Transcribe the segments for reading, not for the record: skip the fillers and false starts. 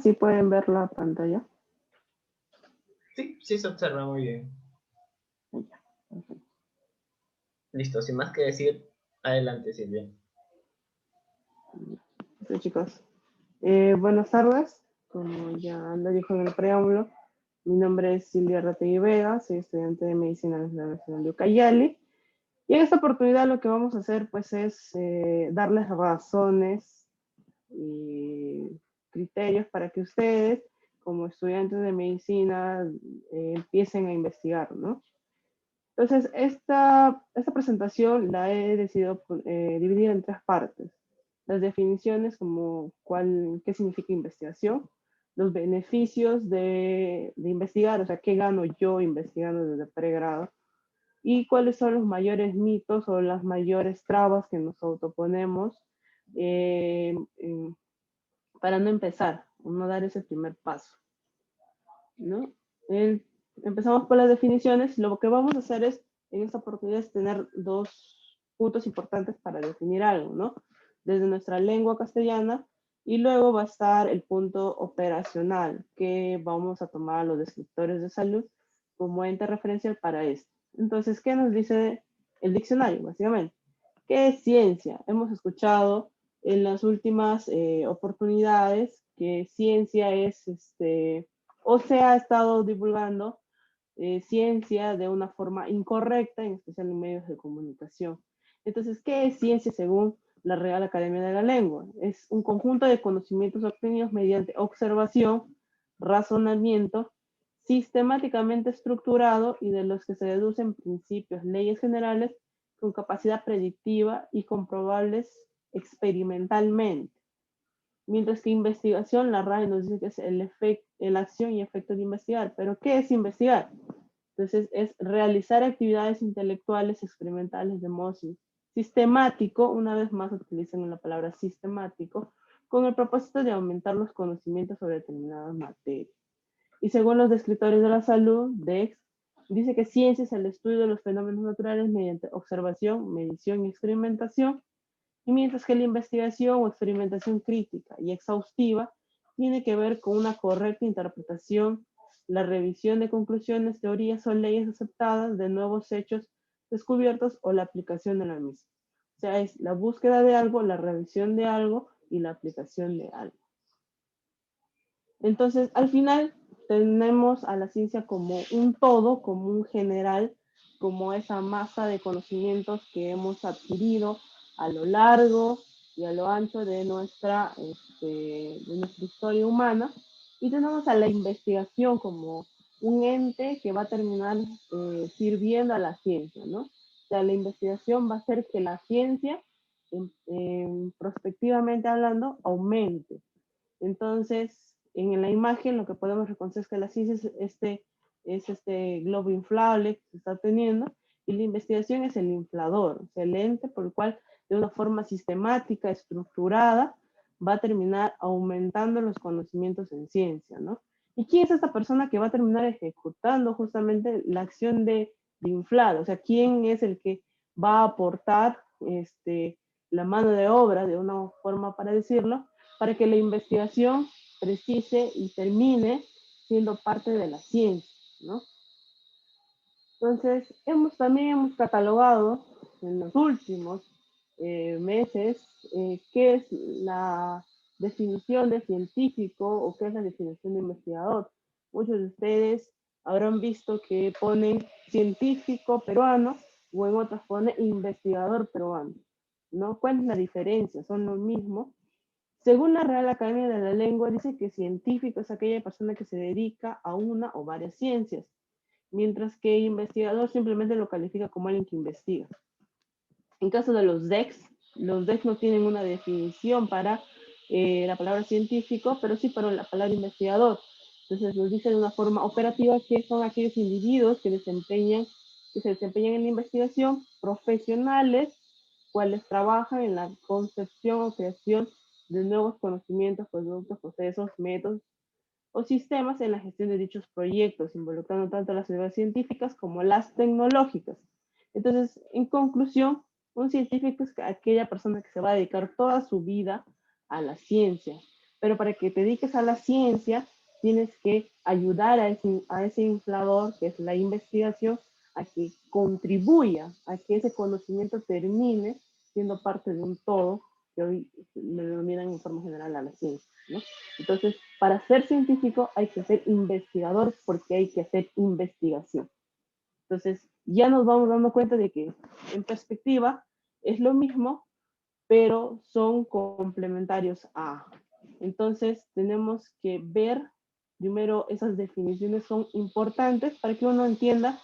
Si pueden ver la pantalla. Sí, sí se observa muy bien. Listo, sin más que decir, adelante, Silvia. Sí, chicos. Buenas tardes. Como ya lo dijo en el preámbulo, mi nombre es Silvia Rategui Vega, soy estudiante de Medicina en la Universidad de Ucayali. Y en esta oportunidad lo que vamos a hacer pues es darles razones y criterios para que ustedes, como estudiantes de medicina, empiecen a investigar, ¿no? Entonces, esta presentación la he decidido dividir en tres partes. Las definiciones como qué significa investigación, los beneficios de investigar, o sea, qué gano yo investigando desde pregrado, y cuáles son los mayores mitos o las mayores trabas que nos autoponemos eh, eh, para no empezar, o no dar ese primer paso, ¿no? El, Empezamos por las definiciones. Lo que vamos a hacer es, en esta oportunidad, es tener dos puntos importantes para definir algo, ¿no? Desde nuestra lengua castellana, y luego va a estar el punto operacional, que vamos a tomar a los descriptores de salud como ente referencial para esto. Entonces, ¿qué nos dice el diccionario, básicamente? ¿Qué es ciencia? Hemos escuchado en las últimas oportunidades que ciencia es o se ha estado divulgando ciencia de una forma incorrecta, en especial en medios de comunicación. Entonces, ¿qué es ciencia según la Real Academia de la Lengua? Es un conjunto de conocimientos obtenidos mediante observación, razonamiento, sistemáticamente estructurado y de los que se deducen principios, leyes generales con capacidad predictiva y comprobables experimentalmente. Mientras que investigación, la RAE nos dice que es la acción y efecto de investigar. ¿Pero qué es investigar? Entonces, es realizar actividades intelectuales experimentales de modo sistemático, una vez más utilizan la palabra sistemático, con el propósito de aumentar los conocimientos sobre determinadas materias. Y según los descriptores de la salud, DEX, dice que ciencia es el estudio de los fenómenos naturales mediante observación, medición y experimentación, y mientras que la investigación o experimentación crítica y exhaustiva tiene que ver con una correcta interpretación, la revisión de conclusiones, teorías o leyes aceptadas de nuevos hechos descubiertos o la aplicación de la misma. O sea, es la búsqueda de algo, la revisión de algo y la aplicación de algo. Entonces, al final, tenemos a la ciencia como un todo, como un general, como esa masa de conocimientos que hemos adquirido a lo largo y a lo ancho de nuestra historia humana. Y tenemos a la investigación como un ente que va a terminar sirviendo a la ciencia, ¿no? O sea, la investigación va a hacer que la ciencia, prospectivamente hablando, aumente. Entonces, en la imagen lo que podemos reconocer es que la ciencia es este globo inflable que se está teniendo, y la investigación es el inflador, o sea, el ente por el cual de una forma sistemática, estructurada, va a terminar aumentando los conocimientos en ciencia, ¿no? ¿Y quién es esta persona que va a terminar ejecutando justamente la acción de inflar? O sea, ¿quién es el que va a aportar la mano de obra, de una forma para decirlo, para que la investigación precise y termine siendo parte de la ciencia, ¿no? Entonces, también hemos catalogado en los últimos meses qué es la definición de científico o qué es la definición de investigador. Muchos de ustedes habrán visto que ponen científico peruano o en otras pone investigador peruano, ¿no? ¿Cuál es la diferencia? Son lo mismo. Según la Real Academia de la Lengua, dice que científico es aquella persona que se dedica a una o varias ciencias, mientras que investigador simplemente lo califica como alguien que investiga. En caso de los DEX no tienen una definición para la palabra científico, pero sí para la palabra investigador. Entonces nos dice de una forma operativa que son aquellos individuos que se desempeñan en la investigación, profesionales, cuales trabajan en la concepción o creación de nuevos conocimientos, productos, procesos, métodos o sistemas en la gestión de dichos proyectos, involucrando tanto las universidades científicas como las tecnológicas. Entonces, en conclusión, un científico es aquella persona que se va a dedicar toda su vida a la ciencia, pero para que te dediques a la ciencia, tienes que ayudar a ese inflador, que es la investigación, a que contribuya a que ese conocimiento termine siendo parte de un todo, que hoy le denominan en forma general a la ciencia, ¿no? Entonces, para ser científico hay que ser investigador porque hay que hacer investigación. Entonces, ya nos vamos dando cuenta de que en perspectiva es lo mismo, pero son complementarios a. Entonces, tenemos que ver, primero, esas definiciones son importantes para que uno entienda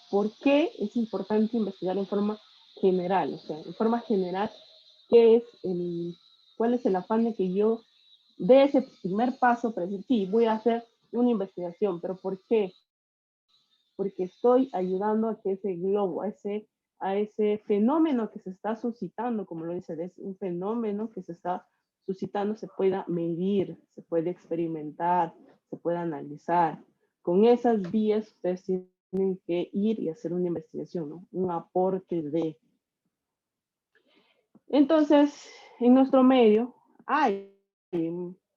por qué es importante investigar en forma general, o sea, en forma general, qué es cuál es el afán de que yo dé ese primer paso para decir, sí, voy a hacer una investigación, pero ¿por qué? Porque estoy ayudando a que ese globo, a ese fenómeno que se está suscitando, como lo dice, es un fenómeno que se está suscitando, se pueda medir, se puede experimentar, se puede analizar. Con esas vías ustedes tienen que ir y hacer una investigación, ¿no? Un aporte de. Entonces, en nuestro medio hay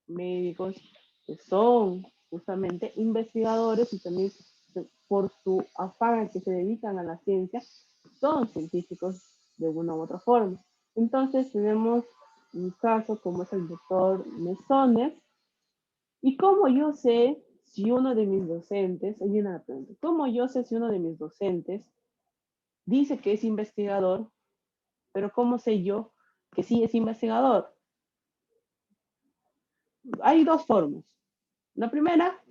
médicos que son justamente investigadores y también por su afán a que se dedican a la ciencia, son científicos de una u otra forma. Entonces tenemos un caso como es el doctor Mesones. ¿Y cómo yo sé si uno de mis docentes, hay una pregunta, cómo yo sé si uno de mis docentes dice que es investigador, pero cómo sé yo que sí es investigador? Hay dos formas. La primera,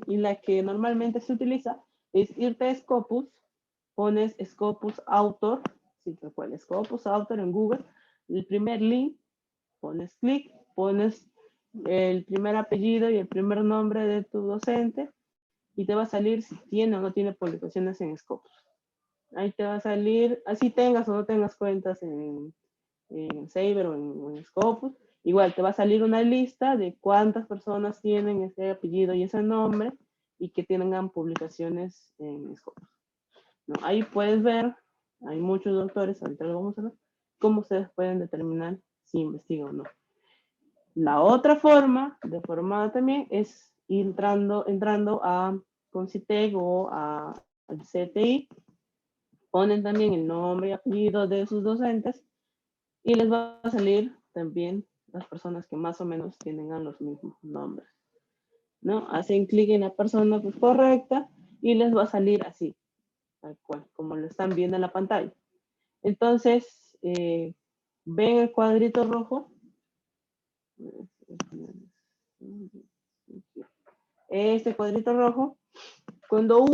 y la que normalmente se utiliza, es irte a Scopus, pones Scopus Author, si te pones Scopus Author en Google, el primer link, pones clic, pones el primer apellido y el primer nombre de tu docente y te va a salir si tiene o no tiene publicaciones en Scopus. Ahí te va a salir, así tengas o no tengas cuentas en Saber o en Scopus. Igual te va a salir una lista de cuántas personas tienen ese apellido y ese nombre y que tengan publicaciones en Scopus, ¿no? Ahí puedes ver, hay muchos doctores, ahorita lo vamos a ver, cómo ustedes pueden determinar si investigan o no. La otra forma, de formada también, es entrando a Concitec o al CTI, ponen también el nombre y apellido de sus docentes y les va a salir también las personas que más o menos tienen los mismos nombres, ¿no? Hacen clic en la persona pues, correcta y les va a salir así, tal cual, como lo están viendo en la pantalla. Entonces, ven el cuadrito rojo. Este cuadrito rojo, cuando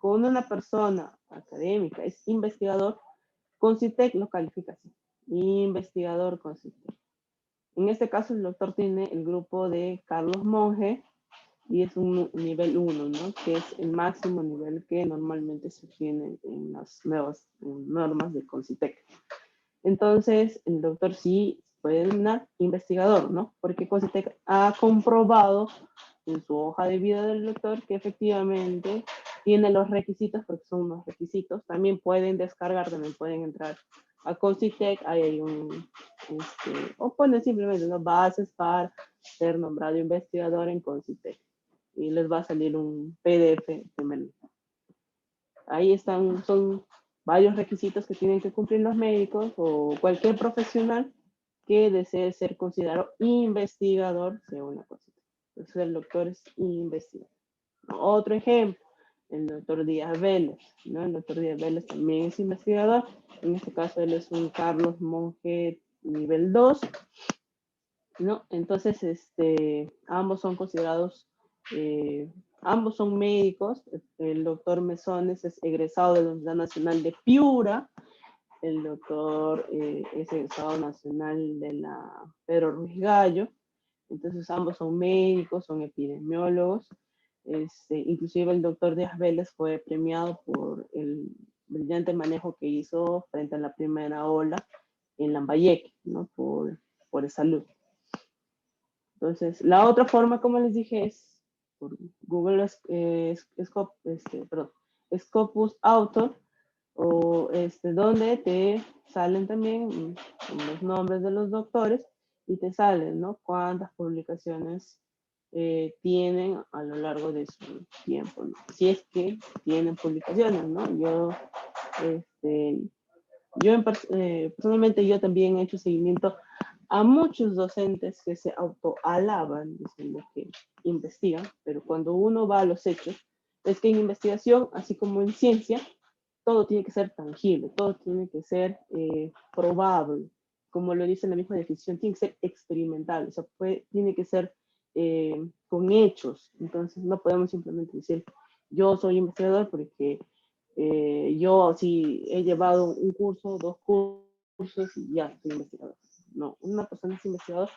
una persona académica es investigador, Concitec lo califica así, investigador Concitec. En este caso, el doctor tiene el grupo de Carlos Monge y es un nivel 1, ¿no? Que es el máximo nivel que normalmente se tiene en las nuevas normas de Concitec. Entonces, el doctor sí puede denominar investigador, ¿no? Porque Concitec ha comprobado en su hoja de vida del doctor que efectivamente tiene los requisitos, porque son unos requisitos. También pueden descargar, también pueden entrar a Concitec, ahí hay o ponen simplemente unas bases para ser nombrado investigador en Concitec. Y les va a salir un PDF primero. Ahí son varios requisitos que tienen que cumplir los médicos o cualquier profesional que desee ser considerado investigador según la Concitec. Entonces el doctor es investigador. Otro ejemplo, el doctor Díaz Vélez, ¿no? El doctor Díaz Vélez también es investigador. En este caso él es un Carlos Monge nivel 2, ¿no? Entonces, ambos son considerados, ambos son médicos. El doctor Mesones es egresado de la Universidad Nacional de Piura. El doctor es egresado nacional de la Pedro Ruiz Gallo. Entonces, ambos son médicos, son epidemiólogos. Inclusive el doctor Díaz Vélez fue premiado por el brillante manejo que hizo frente a la primera ola en Lambayeque, ¿no? Por salud. Entonces, la otra forma, como les dije, es por Google Scopus Author, o donde te salen también los nombres de los doctores y te sale, ¿no? Cuántas publicaciones tienen a lo largo de su tiempo, ¿no? Si es que tienen publicaciones, ¿no? Este, personalmente yo también he hecho seguimiento a muchos docentes que se autoalaban diciendo que investigan, pero cuando uno va a los hechos, es que en investigación, así como en ciencia, todo tiene que ser tangible, todo tiene que ser probable, como lo dice la misma definición, tiene que ser experimental, o sea, tiene que ser con hechos. Entonces no podemos simplemente decir, yo soy investigador porque yo sí he llevado un curso, dos cursos y ya soy investigador. No, una persona es investigador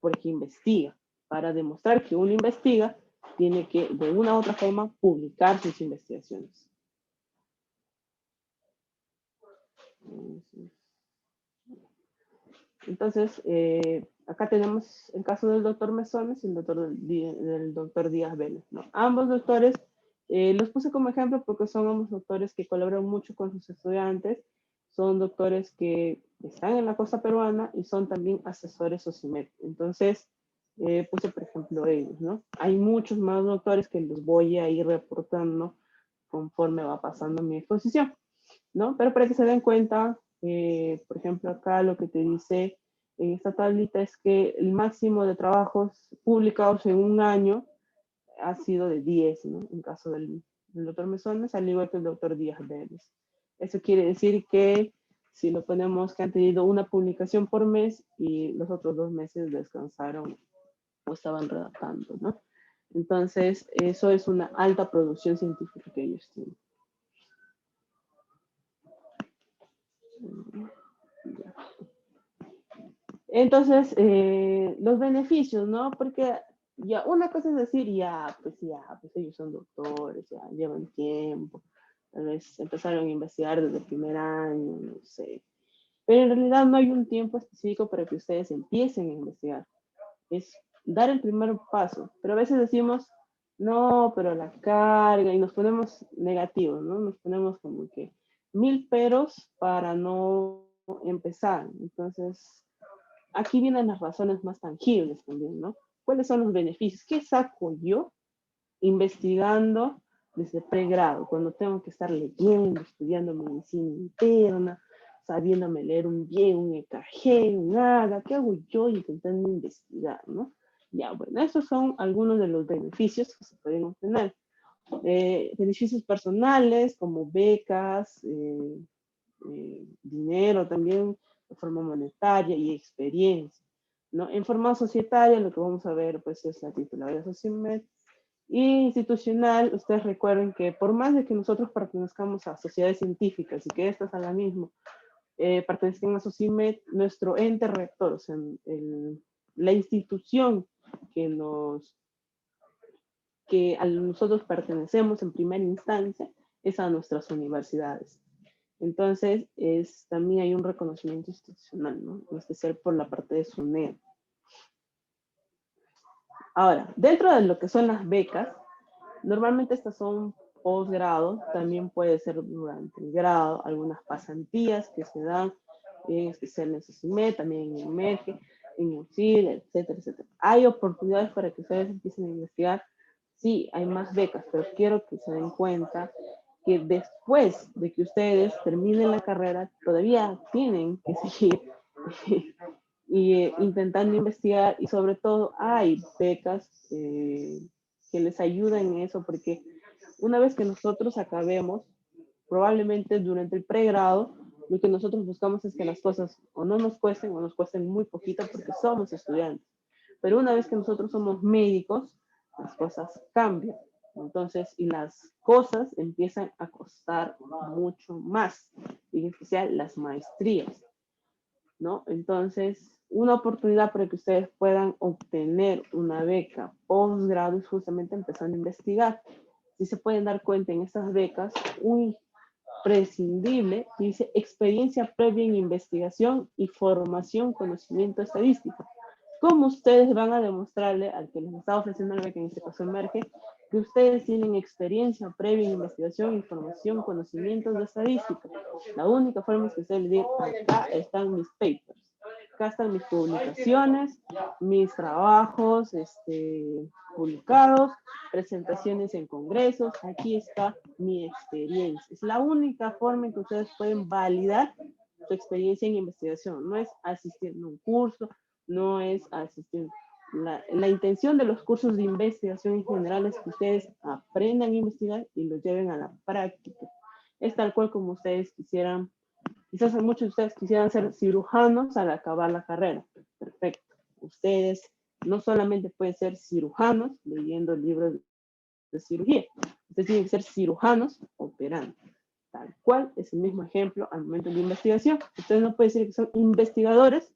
porque investiga. Para demostrar que uno investiga, tiene que de una u otra forma publicar sus investigaciones. Entonces, acá tenemos el caso del doctor Mesones y el del doctor Díaz Vélez, ¿no? Ambos doctores los puse como ejemplo porque son ambos doctores que colaboran mucho con sus estudiantes, son doctores que están en la costa peruana y son también asesores SOCIMED. Entonces, puse por ejemplo ellos, ¿no? Hay muchos más doctores que los voy a ir reportando conforme va pasando mi exposición, ¿no? Pero para que se den cuenta, por ejemplo, acá lo que te dice en esta tablita es que el máximo de trabajos publicados en un año ha sido de 10, ¿no? En caso del doctor Mesones, al igual que el doctor Díaz Vélez. Eso quiere decir que si lo ponemos que han tenido una publicación por mes y los otros 2 meses descansaron o estaban redactando, ¿no? Entonces, eso es una alta producción científica que ellos tienen. Entonces, los beneficios, ¿no? Porque ya una cosa es decir, pues ellos son doctores, ya llevan tiempo, tal vez empezaron a investigar desde el primer año, no sé. Pero en realidad no hay un tiempo específico para que ustedes empiecen a investigar. Es dar el primer paso. Pero a veces decimos, no, pero la carga, y nos ponemos negativos, ¿no? Nos ponemos como que 1000 peros para no empezar. Entonces, aquí vienen las razones más tangibles también, ¿no? ¿Cuáles son los beneficios? ¿Qué saco yo investigando desde pregrado, cuando tengo que estar leyendo, estudiando medicina interna, sabiéndome leer bien un EKG, un AGA? ¿Qué hago yo intentando investigar, no? Ya, bueno, esos son algunos de los beneficios que se pueden obtener. Beneficios personales como becas, dinero también, de forma monetaria y experiencia, ¿no? En forma societaria, lo que vamos a ver, pues, es la titularidad SOCIMED. Y institucional, ustedes recuerden que por más de que nosotros pertenezcamos a sociedades científicas y que estas a la misma pertenezcan a SOCIMED, nuestro ente rector, o sea, la institución que a nosotros pertenecemos en primera instancia es a nuestras universidades. Entonces, también hay un reconocimiento institucional, ¿no? En especial por la parte de SUNED. Ahora, dentro de lo que son las becas, normalmente estas son posgrado, también puede ser durante el grado, algunas pasantías que se dan, en especial en SOCIMED, también en EMERGE, en UCIL, etcétera, etcétera. Hay oportunidades para que ustedes empiecen a investigar. Sí, hay más becas, pero quiero que se den cuenta que después de que ustedes terminen la carrera, todavía tienen que seguir intentando investigar, y sobre todo hay becas que les ayudan en eso, porque una vez que nosotros acabemos, probablemente durante el pregrado, lo que nosotros buscamos es que las cosas o no nos cuesten o nos cuesten muy poquito porque somos estudiantes. Pero una vez que nosotros somos médicos, las cosas cambian. Entonces, y las cosas empiezan a costar mucho más, en especial las maestrías, ¿no? Entonces, una oportunidad para que ustedes puedan obtener una beca posgrado es justamente empezando a investigar. Si se pueden dar cuenta en estas becas, un prescindible dice experiencia previa en investigación y formación, conocimiento estadístico. ¿Cómo ustedes van a demostrarle al que les está ofreciendo la beca, en este caso EMERGE, que ustedes tienen experiencia previa en investigación, información, conocimientos de estadística? La única forma es que ustedes le digan, acá están mis papers. acá están mis publicaciones, mis trabajos publicados, presentaciones en congresos, aquí está mi experiencia. Es la única forma en que ustedes pueden validar su experiencia en investigación. No es asistir a un curso, no es asistir. La intención de los cursos de investigación en general es que ustedes aprendan a investigar y lo lleven a la práctica. Es tal cual como ustedes quisieran. Quizás muchos de ustedes quisieran ser cirujanos al acabar la carrera. Perfecto. Ustedes no solamente pueden ser cirujanos leyendo libros de cirugía. Ustedes tienen que ser cirujanos operando. Tal cual es el mismo ejemplo al momento de la investigación. Ustedes no pueden decir que son investigadores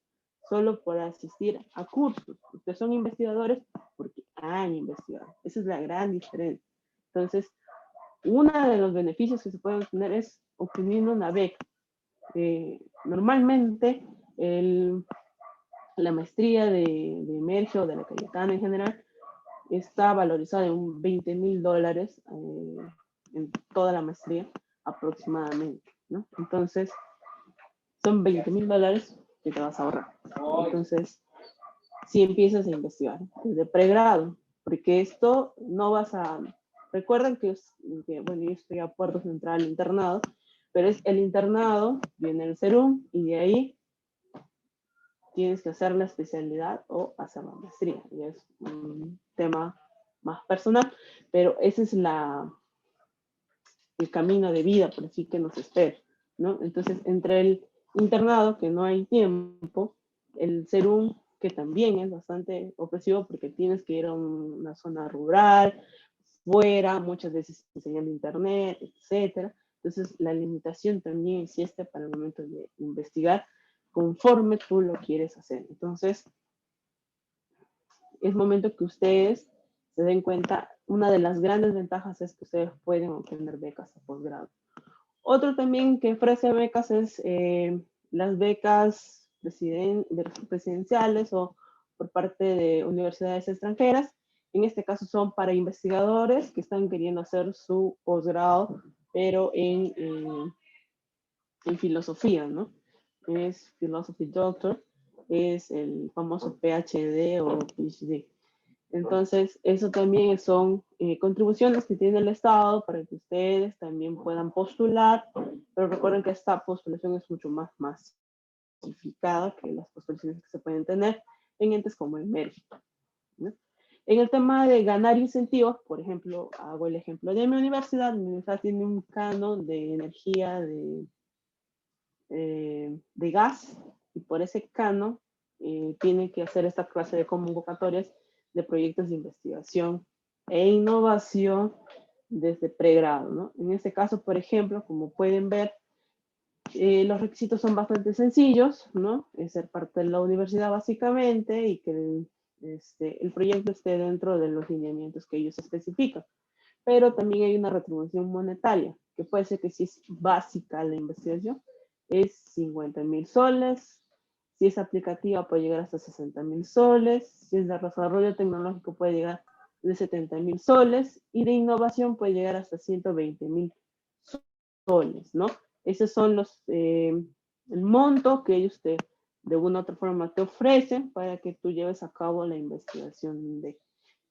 solo por asistir a cursos. Ustedes son investigadores porque han investigado. Esa es la gran diferencia. Entonces, uno de los beneficios que se pueden obtener es obteniendo una beca. Normalmente la maestría de Merge o de la Cayetana en general está valorizada en $20,000 en toda la maestría aproximadamente, ¿no? Entonces, son $20,000 que te vas a ahorrar. Entonces, si empiezas a investigar desde pregrado, porque esto no vas a... Recuerden que bueno, yo estoy a puertas de entrar al internado, pero es el internado, viene el CERUM, y de ahí tienes que hacer la especialidad o hacer la maestría. Y es un tema más personal, pero ese es el camino de vida, por así que nos espera, ¿no? Entonces, entre el internado, que no hay tiempo, el CERUM, que también es bastante opresivo porque tienes que ir a una zona rural, fuera, muchas veces sin señal de internet, etcétera. Entonces, la limitación también existe para el momento de investigar conforme tú lo quieres hacer. Entonces, es momento que ustedes se den cuenta, una de las grandes ventajas es que ustedes pueden obtener becas a posgrado. Otro también que ofrece becas es las becas presidenciales o por parte de universidades extranjeras. En este caso son para investigadores que están queriendo hacer su posgrado, pero en filosofía, ¿no? Es Philosophy Doctor, es el famoso PhD o PhD. Entonces, eso también son contribuciones que tiene el Estado para que ustedes también puedan postular, pero recuerden que esta postulación es mucho más masificada que las postulaciones que se pueden tener en entes como el México, ¿no? En el tema de ganar incentivos, por ejemplo, hago el ejemplo de mi universidad tiene un canon de energía de gas, y por ese canon tiene que hacer esta clase de convocatorias de proyectos de investigación e innovación desde pregrado, ¿no? En este caso, por ejemplo, como pueden ver, los requisitos son bastante sencillos, ¿no? Es ser parte de la universidad básicamente y que el proyecto esté dentro de los lineamientos que ellos especifican. Pero también hay una retribución monetaria, que puede ser que si es básica la investigación, es 50,000 soles. Si es aplicativa, puede llegar hasta 60,000 soles. Si es de desarrollo tecnológico, puede llegar de 70,000 soles. Y de innovación puede llegar hasta 120,000 soles, ¿no? Esos son el monto que ellos de una u otra forma te ofrecen para que tú lleves a cabo la investigación de.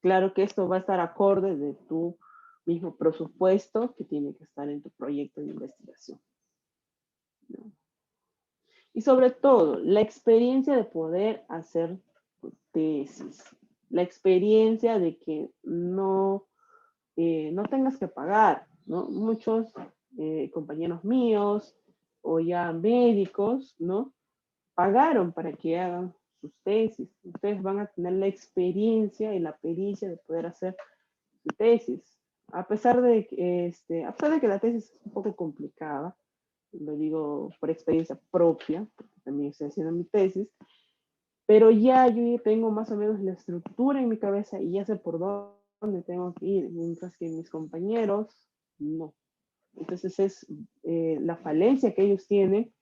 Claro que esto va a estar acorde de tu mismo presupuesto que tiene que estar en tu proyecto de investigación, ¿no? Y sobre todo, la experiencia de poder hacer tu tesis, la experiencia de que no tengas que pagar, ¿no? Muchos compañeros míos o ya médicos, ¿no? Pagaron para que hagan sus tesis. Ustedes van a tener la experiencia y la pericia de poder hacer su tesis. A pesar de que la tesis es un poco complicada, lo digo por experiencia propia, porque también estoy haciendo mi tesis, pero ya yo tengo más o menos la estructura en mi cabeza y ya sé por dónde tengo que ir, mientras que mis compañeros no. Entonces la falencia que ellos tienen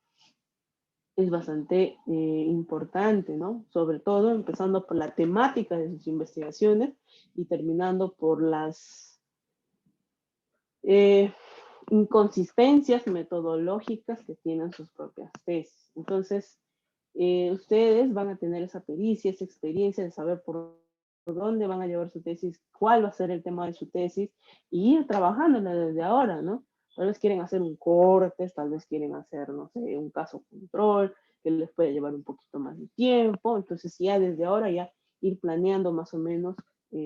es bastante importante, ¿no? Sobre todo empezando por la temática de sus investigaciones y terminando por las inconsistencias metodológicas que tienen sus propias tesis. Entonces, ustedes van a tener esa pericia, esa experiencia de saber por dónde van a llevar su tesis, cuál va a ser el tema de su tesis, y ir trabajándola desde ahora, ¿no? Tal vez quieren hacer un corte, tal vez quieren hacer, no sé, un caso control, que les puede llevar un poquito más de tiempo, entonces ya desde ahora ya ir planeando más o menos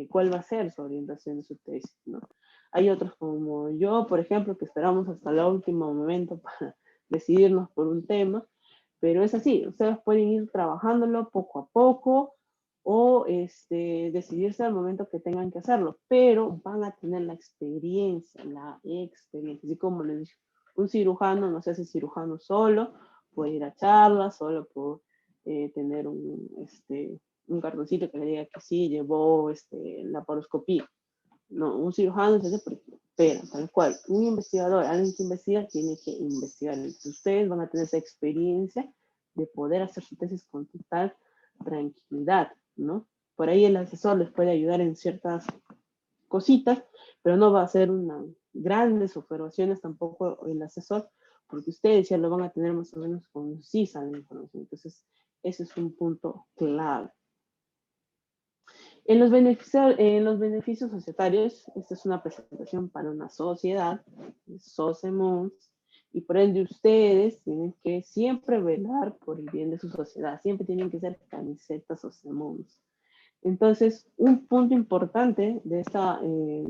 cuál va a ser su orientación de su tesis, ¿no? Hay otros como yo, por ejemplo, que esperamos hasta el último momento para decidirnos por un tema, pero es así, ustedes pueden ir trabajándolo poco a poco o decidirse al momento que tengan que hacerlo, pero van a tener la experiencia, así como les dije, un cirujano no se hace cirujano solo, puede ir a charlas, solo por tener un cartoncito que le diga que sí, llevó la paroscopía. No, un cirujano se hace porque espera, tal cual. Un investigador, alguien que investiga, tiene que investigar. Entonces, ustedes van a tener esa experiencia de poder hacer su tesis con total tranquilidad, ¿no? Por ahí el asesor les puede ayudar en ciertas cositas, pero no va a ser unas grandes observaciones tampoco el asesor, porque ustedes ya lo van a tener más o menos concisa la información. Entonces, ese es un punto clave. En los beneficios societarios, esta es una presentación para una sociedad, SOCEMONS, y por ende ustedes tienen que siempre velar por el bien de su sociedad, siempre tienen que ser camisetas SOCEMONS. Entonces, un punto importante de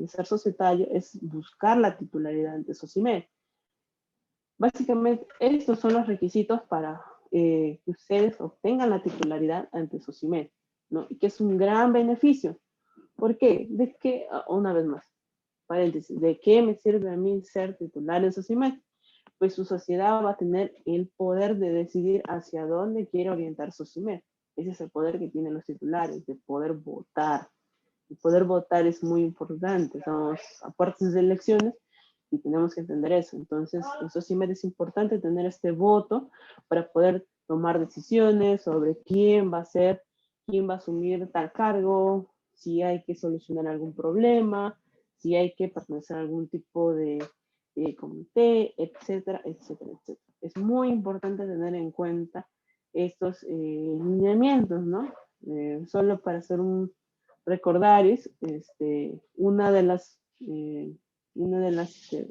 ser societario es buscar la titularidad ante SOCIMED. Básicamente, estos son los requisitos para que ustedes obtengan la titularidad ante SOCIMED, ¿no? Y que es un gran beneficio. ¿Por qué? De qué, una vez más, paréntesis, ¿de qué me sirve a mí ser titular en SOCIMED? Pues su sociedad va a tener el poder de decidir hacia dónde quiere orientar SOCIMED. Ese es el poder que tienen los titulares, de poder votar. El poder votar es muy importante, estamos a puertas de elecciones y tenemos que entender eso. Entonces, en SOCIMED es importante tener este voto para poder tomar decisiones sobre quién va a ser, quién va a asumir tal cargo, si hay que solucionar algún problema, si hay que pertenecer a algún tipo de comité, etcétera, etcétera, etcétera. Es muy importante tener en cuenta estos lineamientos, ¿no? Solo para hacer un recordaris, una de las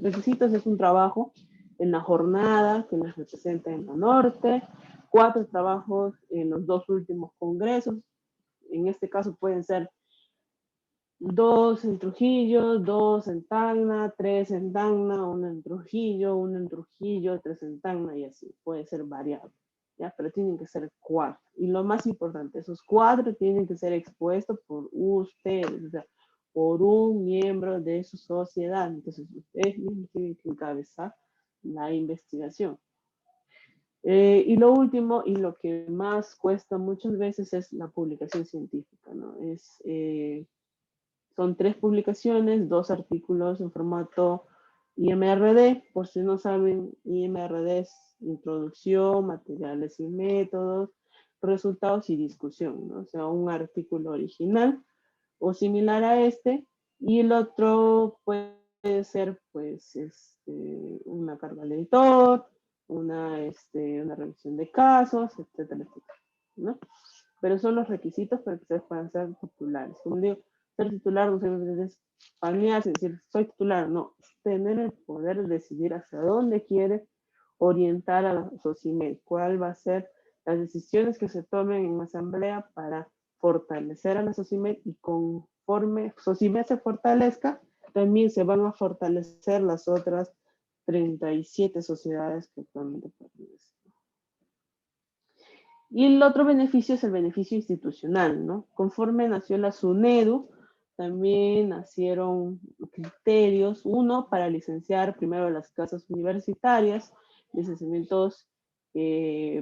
requisitos es un trabajo en la jornada que nos representa en la norte, 4 trabajos en los 2 últimos congresos, en este caso pueden ser 2 en Trujillo, 2 en Tacna, 3 en Tacna, 1 en Trujillo, 1 en Trujillo, 3 en Tacna y así, puede ser variable, ¿ya? Pero tienen que ser 4. Y lo más importante, esos 4 tienen que ser expuestos por ustedes, o sea, por un miembro de su sociedad. Entonces, ustedes mismos tienen que encabezar la investigación. Y lo último, y lo que más cuesta muchas veces es la publicación científica, ¿no? Son 3 publicaciones, 2 artículos en formato IMRD. Por si no saben, IMRD es introducción, materiales y métodos, resultados y discusión, ¿no? O sea, un artículo original o similar a este, y el otro puede ser, pues, una carga al editor, una revisión de casos, etcétera, etcétera, ¿no? Pero son los requisitos para que ustedes puedan ser titulares. Como digo, ser titular no es palmearse, decir, soy titular, no, tener el poder de decidir hacia dónde quiere orientar a la SOCIMED, cuál va a ser las decisiones que se tomen en asamblea para fortalecer a la SOCIMED, y conforme SOCIMED se fortalezca, también se van a fortalecer las otras 37 sociedades que actualmente pertenecen. Y el otro beneficio es el beneficio institucional, ¿no? Conforme nació la SUNEDU, también nacieron criterios, uno para licenciar primero las casas universitarias, licenciamientos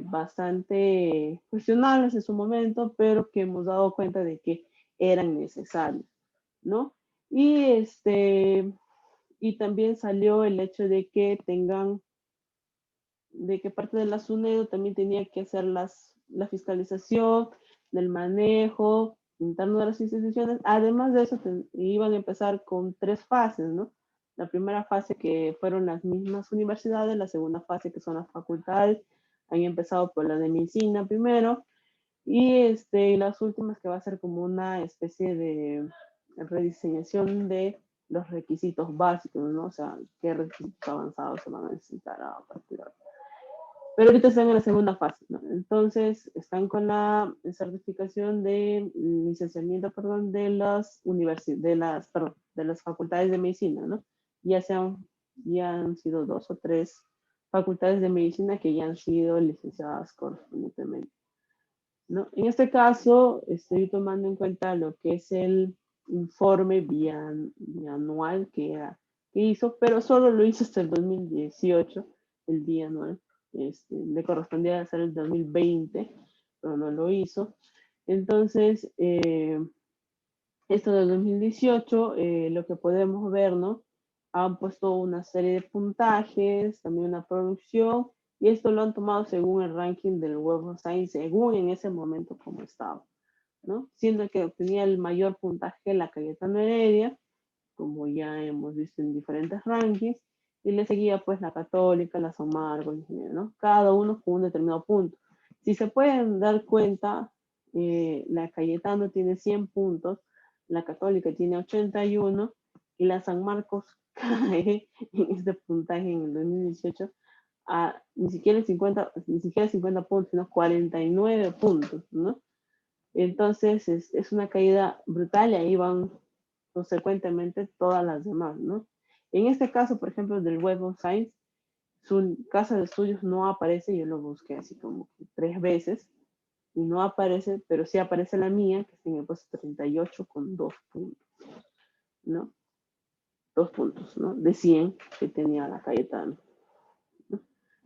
bastante cuestionables en su momento, pero que hemos dado cuenta de que eran necesarios, ¿no? Y también salió el hecho de que parte de la SUNEDU también tenía que hacer la fiscalización del manejo interno de las instituciones. Además de eso, iban a empezar con 3 fases, ¿no? La primera fase que fueron las mismas universidades, la segunda fase que son las facultades, Han empezado por la de medicina primero, y las últimas que va a ser como una especie de rediseñación de los requisitos básicos, ¿no? O sea, qué requisitos avanzados se van a necesitar a partir de ahora. Pero ahorita están en la segunda fase, ¿no? Entonces, están con la certificación de licenciamiento, perdón, de de las facultades de medicina, ¿no? Ya han sido 2 o 3 facultades de medicina que ya han sido licenciadas correspondientemente, ¿no? En este caso, estoy tomando en cuenta lo que es el informe bianual que hizo, pero solo lo hizo hasta el 2018, el bianual. Le correspondía hacer el 2020, pero no lo hizo. Entonces, esto del 2018, lo que podemos ver, ¿no? Han puesto una serie de puntajes, también una producción, y esto lo han tomado según el ranking del Web of Science, según en ese momento como estaba, ¿no? Siendo que obtenía el mayor puntaje la Cayetano Heredia, como ya hemos visto en diferentes rankings, y le seguía pues la Católica, la San Marcos, ¿no? Cada uno con un determinado punto. Si se pueden dar cuenta, la Cayetano tiene 100 puntos, la Católica tiene 81 y la San Marcos cae en este puntaje en el 2018 a ni siquiera 50 puntos, sino 49 puntos, ¿no? Entonces es una caída brutal y ahí van consecuentemente todas las demás, ¿no? En este caso, por ejemplo, del Web of Science, su casa de estudios no aparece, yo lo busqué así como 3 veces y no aparece, pero sí aparece la mía, que está en el puesto 38 con 2 puntos, ¿no? 2 puntos, ¿no? De 100 que tenía la Cayetano. ¿No?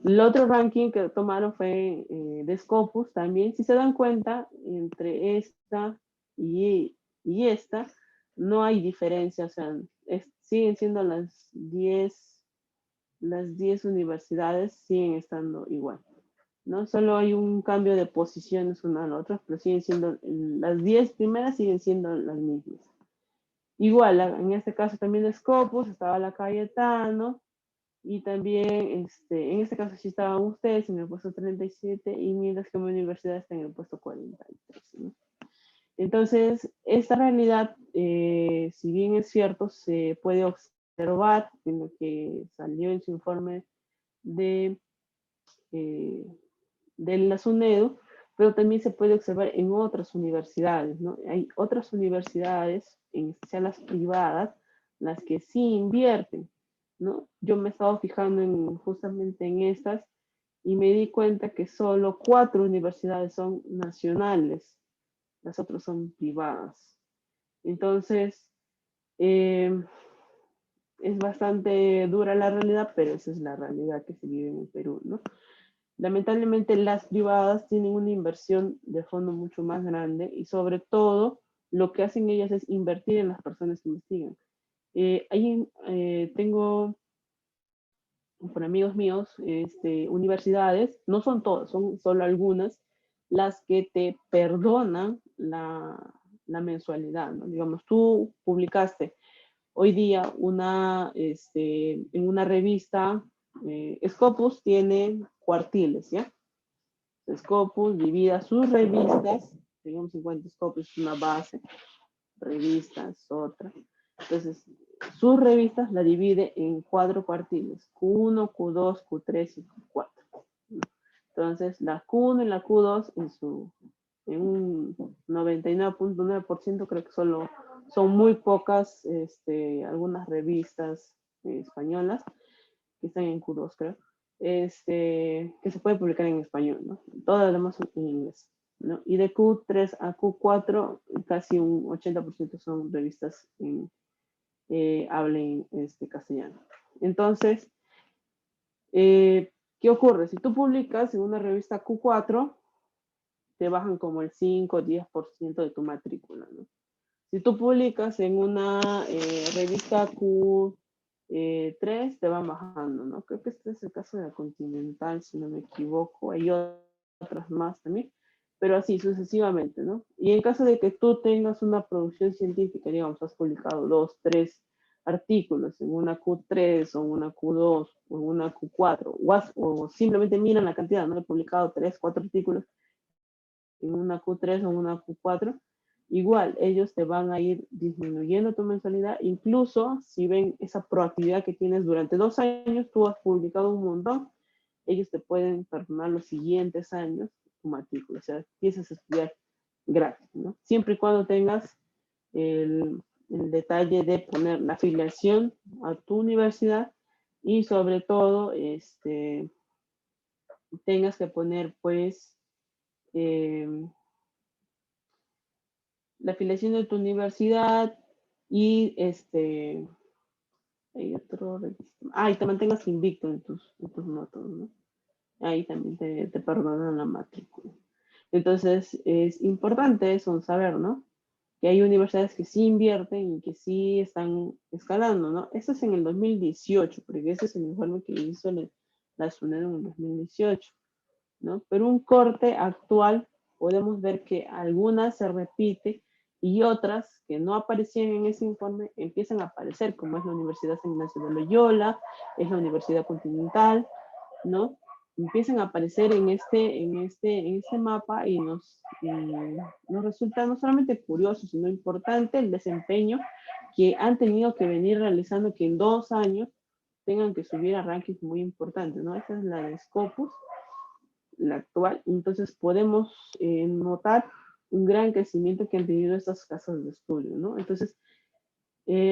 El otro ranking que tomaron fue de Scopus también. Si se dan cuenta, entre esta y esta, no hay diferencia, o sea, siguen siendo las 10 universidades, siguen estando igual, ¿no? Solo hay un cambio de posiciones una a la otra, pero siguen siendo, las 10 primeras siguen siendo las mismas. Igual, en este caso también de Scopus, estaba la Cayetano, y también, en este caso sí estaban ustedes en el puesto 37, y mientras que mi universidad está en el puesto 43, ¿no? Entonces, esta realidad, si bien es cierto, se puede observar en lo que salió en su informe de, eh, de la SUNEDU, pero también se puede observar en otras universidades, ¿no? Hay otras universidades, en especial las privadas, las que sí invierten, ¿no? Yo me he estado fijando justamente en estas y me di cuenta que solo 4 universidades son nacionales, las otras son privadas. Entonces, eh, es bastante dura la realidad, pero esa es la realidad que se vive en el Perú, ¿no? Lamentablemente las privadas tienen una inversión de fondo mucho más grande y sobre todo lo que hacen ellas es invertir en las personas que investigan. Tengo por amigos míos universidades, no son todas, son solo algunas, las que te perdonan la mensualidad, ¿no? Digamos, tú publicaste hoy día en una revista, Scopus tiene cuartiles, ¿ya? Scopus divide sus revistas, digamos 50 Scopus es una base, revistas, otra. Entonces, sus revistas la divide en 4 cuartiles, Q1, Q2, Q3 y Q4. Entonces, la Q1 y la Q2 en un 99.9% creo que solo son muy pocas, algunas revistas españolas que están en Q2, creo, que se puede publicar en español, ¿no? Todas las demás son en inglés, ¿no? Y de Q3 a Q4, casi un 80% son revistas en hablen castellano. Entonces, ¿qué ocurre? Si tú publicas en una revista Q4, te bajan como el 5 o 10% de tu matrícula, ¿no? Si tú publicas en una revista Q3, te van bajando, ¿no? Creo que este es el caso de la Continental, si no me equivoco. Hay otras más también, pero así sucesivamente, ¿no? Y en caso de que tú tengas una producción científica, digamos, has publicado 2, 3 artículos en una Q3 o una Q2 o en una Q4, o simplemente miran la cantidad, no he publicado 3, 4 artículos en una Q3 o una Q4, igual ellos te van a ir disminuyendo tu mensualidad, incluso si ven esa proactividad que tienes durante 2 años, tú has publicado un montón, ellos te pueden perdonar los siguientes años tu matrícula, o sea, empiezas a estudiar gratis, ¿no? Siempre y cuando tengas el detalle de poner la afiliación a tu universidad y sobre todo, tengas que poner pues eh, la afiliación de tu universidad y hay otro registro. Ah, y te mantengas invicto en tus notas, ¿no? Ahí también te perdonan la matrícula. Entonces, es importante eso, saber, ¿no? Que hay universidades que sí invierten y que sí están escalando, ¿no? Eso es en el 2018, porque ese es el informe que hizo la SUNED en el 2018, ¿no? Pero un corte actual, podemos ver que algunas se repite y otras que no aparecían en ese informe empiezan a aparecer, como es la Universidad San Ignacio de Loyola, es la Universidad Continental, ¿no? Empiezan a aparecer en este mapa y nos resulta no solamente curioso, sino importante el desempeño que han tenido que venir realizando, que en 2 años tengan que subir a rankings muy importantes, ¿no? Esa es la de Scopus, la actual. Entonces podemos notar un gran crecimiento que han tenido estas casas de estudio, ¿no? Entonces,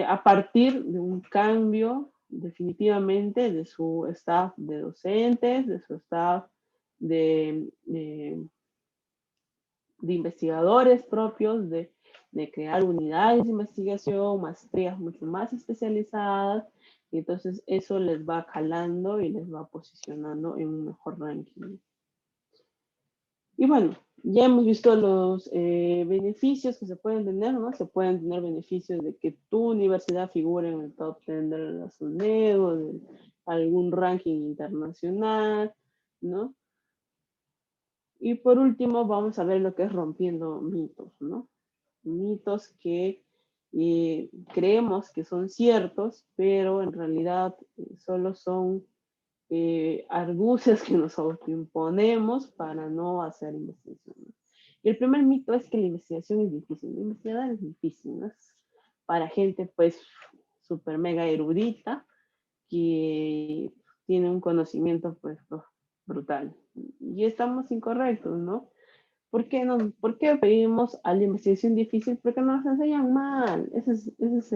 a partir de un cambio definitivamente de su staff de docentes, de su staff de, de, de investigadores propios, de crear unidades de investigación, maestrías mucho más especializadas, y entonces eso les va calando y les va posicionando en un mejor ranking. Y bueno, ya hemos visto los beneficios que se pueden tener, ¿no? Se pueden tener beneficios de que tu universidad figure en el top 10 de la SUNED o de algún ranking internacional, ¿no? Y por último, vamos a ver lo que es rompiendo mitos, ¿no? Mitos que creemos que son ciertos, pero en realidad solo son argucias que nos autoimponemos para no hacer investigación, ¿no? Y el primer mito es que la investigación es difícil. La investigación es difícil, ¿no? Es para gente pues súper mega erudita que tiene un conocimiento pues brutal. Y estamos incorrectos, ¿no? ¿Por qué no? ¿Por qué pedimos a la investigación difícil? Porque nos enseñan mal. Ese es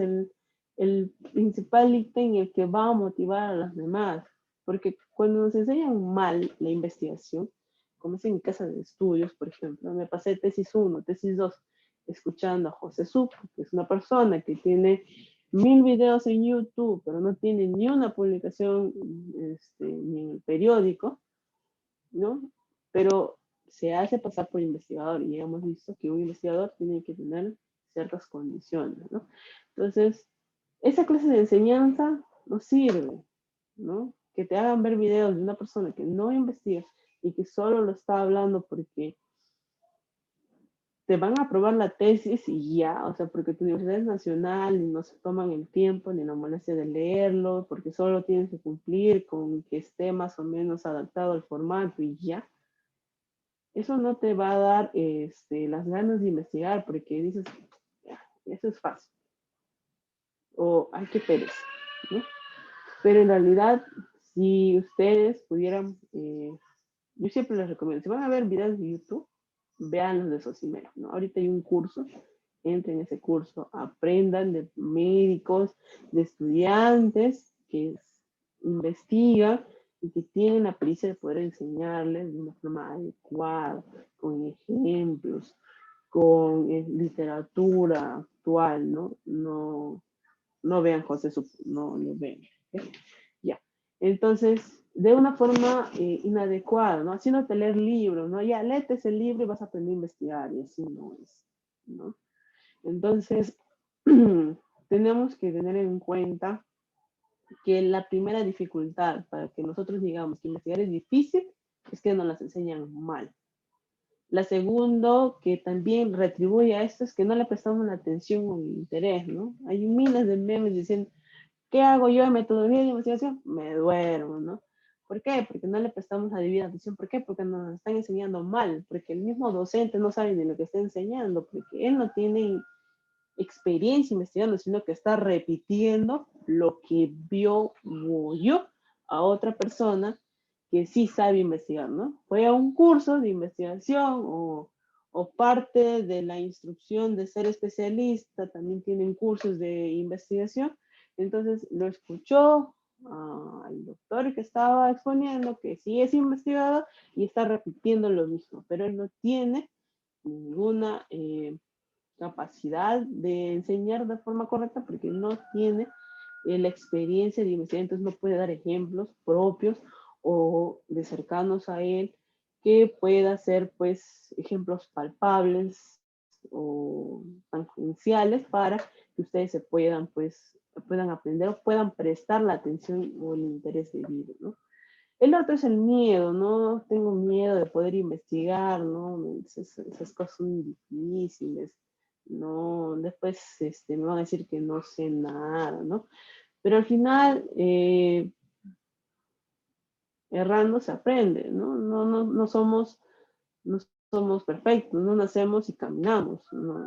el principal ítem el que va a motivar a los demás. Porque cuando nos enseñan mal la investigación, como es en mi casa de estudios, por ejemplo, me pasé tesis 1, tesis 2, escuchando a José Supo, que es una persona que tiene 1000 videos en YouTube, pero no tiene ni una publicación ni en el periódico, ¿no? Pero se hace pasar por investigador y ya hemos visto que un investigador tiene que tener ciertas condiciones, ¿no? Entonces, esa clase de enseñanza no sirve, ¿no? Que te hagan ver videos de una persona que no investiga y que solo lo está hablando porque te van a aprobar la tesis y ya, o sea, porque tu universidad es nacional y no se toman el tiempo ni la molestia de leerlo, porque solo tienes que cumplir con que esté más o menos adaptado al formato y ya. Eso no te va a dar las ganas de investigar porque dices, "Ya, eso es fácil", o hay que pereza, ¿no? Pero en realidad, si ustedes pudieran, yo siempre les recomiendo, si van a ver videos de YouTube, vean los de Socimer, ¿no? Ahorita hay un curso, entren en ese curso, aprendan de médicos, de estudiantes que investigan y que tienen la pericia de poder enseñarles de una forma adecuada, con ejemplos, con literatura actual, ¿no? No vean José no lo vean. ¿Okay? Ya. Entonces, de una forma inadecuada, ¿no? Haciéndote leer libros, ¿no? Ya, léete ese libro y vas a aprender a investigar, y así no es, ¿no? Entonces, tenemos que tener en cuenta que la primera dificultad para que nosotros digamos que investigar es difícil es que nos las enseñan mal. La segunda, que también retribuye a esto, es que no le prestamos la atención o el interés, ¿no? Hay miles de memes diciendo, ¿Qué hago yo en metodología de investigación? Me duermo, ¿no? ¿Por qué? Porque no le prestamos la debida atención. ¿Por qué? Porque nos están enseñando mal, porque el mismo docente no sabe ni lo que está enseñando, porque él no tiene experiencia investigando, sino que está repitiendo lo que vio o oyó a otra persona que sí sabe investigar, ¿no? Fue a un curso de investigación o parte de la instrucción de ser especialista, también tienen cursos de investigación, entonces lo escuchó al doctor que estaba exponiendo, que sí es investigador y está repitiendo lo mismo, pero él no tiene ninguna capacidad de enseñar de forma correcta porque no tiene la experiencia de investigar, entonces no puede dar ejemplos propios o de cercanos a él que pueda ser pues ejemplos palpables o tangenciales para que ustedes se puedan pues puedan aprender o puedan prestar la atención o el interés debido, ¿no? El otro es el miedo, ¿no? Tengo miedo de poder investigar, ¿no? Esas cosas son difíciles, ¿no? Después me van a decir que no sé nada, ¿no? Pero al final, errando se aprende, ¿no? No somos perfectos, no nacemos y caminamos, ¿no?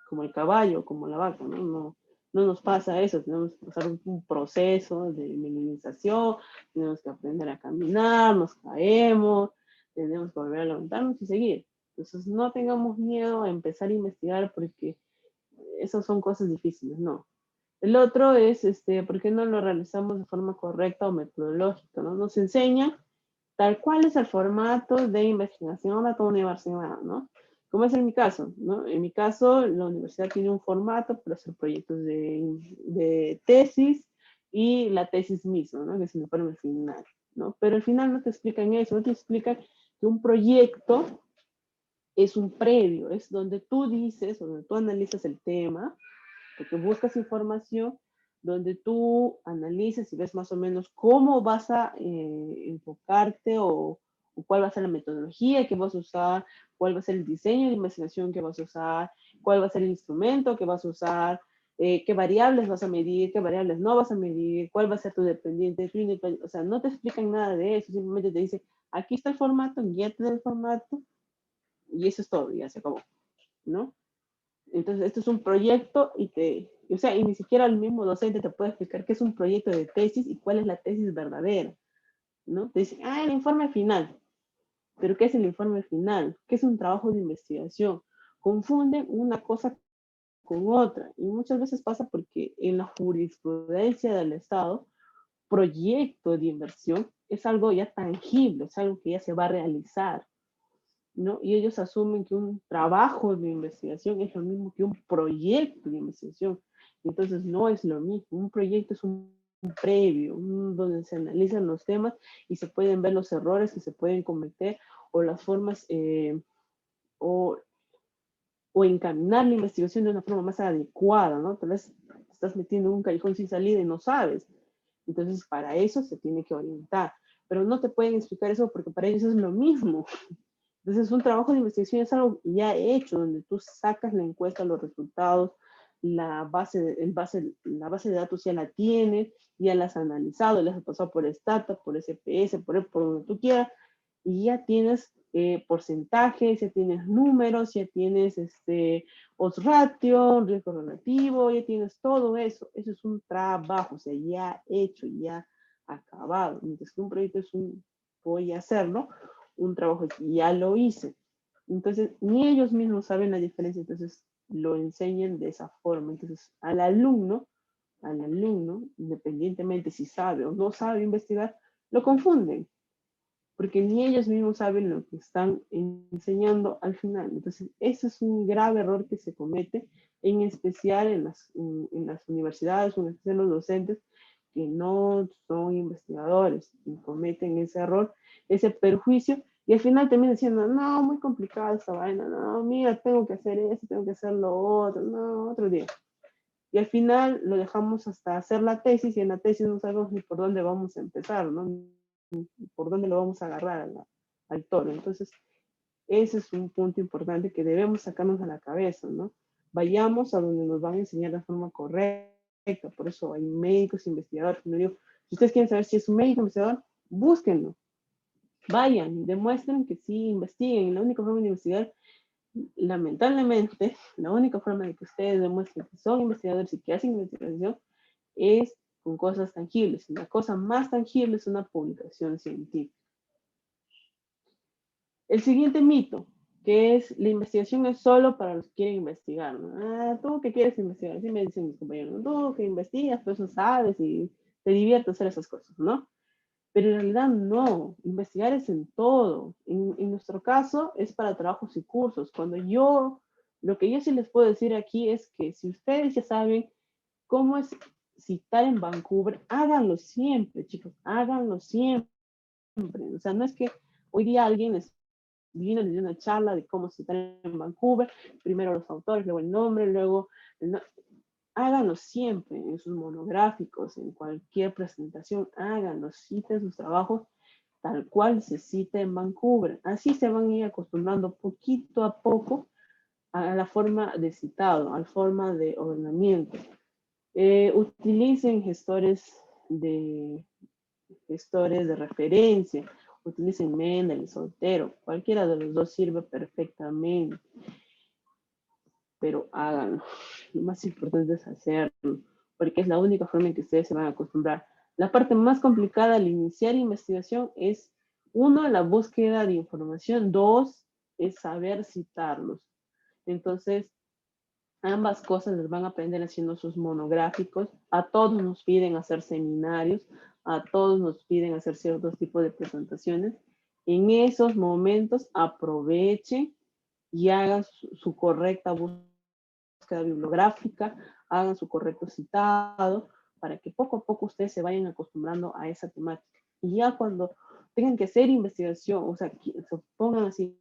Como el caballo, como la vaca, ¿no? No nos pasa eso, tenemos que pasar un proceso de minimización, tenemos que aprender a caminar, nos caemos, tenemos que volver a levantarnos y seguir. Entonces no tengamos miedo a empezar a investigar porque esas son cosas difíciles, no. El otro es, ¿por qué no lo realizamos de forma correcta o metodológica? ¿No? Nos enseña tal cual es el formato de investigación de tu universidad, ¿no? Como es en mi caso, ¿no? En mi caso, la universidad tiene un formato para hacer proyectos de tesis y la tesis misma, ¿no? Que es el informe final, ¿no? Pero al final no te explican eso, no te explican que un proyecto es un previo, es donde tú dices, donde tú analizas el tema, porque buscas información donde tú analices y ves más o menos cómo vas a enfocarte o cuál va a ser la metodología que vas a usar, cuál va a ser el diseño de investigación que vas a usar, cuál va a ser el instrumento que vas a usar, qué variables vas a medir, qué variables no vas a medir, cuál va a ser tu dependiente, o sea, no te explican nada de eso, simplemente te dicen, aquí está el formato, guíate del formato, y eso es todo, ya se acabó, ¿no? Entonces, esto es un proyecto o sea, y ni siquiera el mismo docente te puede explicar qué es un proyecto de tesis y cuál es la tesis verdadera, ¿no? Te dicen, el informe final. ¿Pero qué es el informe final? ¿Qué es un trabajo de investigación? Confunden una cosa con otra y muchas veces pasa porque en la jurisprudencia del Estado, proyecto de inversión es algo ya tangible, es algo que ya se va a realizar, ¿no? Y ellos asumen que un trabajo de investigación es lo mismo que un proyecto de investigación. Entonces no es lo mismo. Un proyecto es un previo, donde se analizan los temas y se pueden ver los errores que se pueden cometer o las formas o, o encaminar la investigación de una forma más adecuada, ¿no? Tal vez te estás metiendo en un callejón sin salida y no sabes. Entonces para eso se tiene que orientar. Pero no te pueden explicar eso porque para ellos es lo mismo. Entonces, un trabajo de investigación es algo ya hecho, donde tú sacas la encuesta, los resultados, la base de datos ya la tienes, ya la has analizado, la has pasado por Stata, por SPS, por donde tú quieras, y ya tienes porcentajes, ya tienes números, ya tienes odds ratio, riesgo relativo, ya tienes todo eso. Eso es un trabajo, o sea, ya hecho, ya acabado. Mientras que un proyecto es voy a hacerlo, un trabajo que ya lo hice. Entonces, ni ellos mismos saben la diferencia, entonces lo enseñan de esa forma. Entonces, al alumno, independientemente si sabe o no sabe investigar, lo confunden, porque ni ellos mismos saben lo que están enseñando al final. Entonces, ese es un grave error que se comete, en especial en las universidades, en especial los docentes que no son investigadores y cometen ese error, ese perjuicio, y al final terminan diciendo, no, muy complicado esta vaina, no, mira, tengo que hacer esto, tengo que hacer lo otro, no, otro día. Y al final lo dejamos hasta hacer la tesis y en la tesis no sabemos ni por dónde vamos a empezar, ¿no? Por dónde lo vamos a agarrar al toro. Entonces, ese es un punto importante que debemos sacarnos a la cabeza, ¿no? Vayamos a donde nos van a enseñar de forma correcta, Por eso hay médicos investigadores. Como digo, si ustedes quieren saber si es un médico investigador, búsquenlo. Vayan, demuestren que sí, investiguen. La única forma de investigar, lamentablemente, la única forma de que ustedes demuestren que son investigadores y que hacen investigación es con cosas tangibles. La cosa más tangible es una publicación científica. El siguiente mito, que es la investigación es solo para los que quieren investigar, ¿no? Ah, tú que quieres investigar, así me dicen mis compañeros, tú que investigas, pues eso sabes y te diviertes hacer esas cosas, ¿no? Pero en realidad no, investigar es en todo. En nuestro caso es para trabajos y cursos. Lo que yo sí les puedo decir aquí es que si ustedes ya saben cómo es citar en Vancouver, háganlo siempre, chicos, háganlo siempre. O sea, no es que hoy día alguien les vino, les dio una charla de cómo citar en Vancouver, primero los autores, luego el nombre, luego háganlo siempre en sus monográficos, en cualquier presentación, háganlo, citen sus trabajos tal cual se cita en Vancouver. Así se van a ir acostumbrando poquito a poco a la forma de citado, a la forma de ordenamiento. Utilicen gestores de referencia, utilicen Mendeley, Soltero, cualquiera de los dos sirve perfectamente, pero háganlo. Lo más importante es hacerlo, porque es la única forma en que ustedes se van a acostumbrar. La parte más complicada al iniciar investigación es, uno, la búsqueda de información, dos, es saber citarlos. Entonces, ambas cosas las van a aprender haciendo sus monográficos. A todos nos piden hacer seminarios, a todos nos piden hacer ciertos tipos de presentaciones. En esos momentos aprovechen y hagan su correcta búsqueda bibliográfica, hagan su correcto citado, para que poco a poco ustedes se vayan acostumbrando a esa temática. Y ya cuando tengan que hacer investigación, o sea, que se pongan así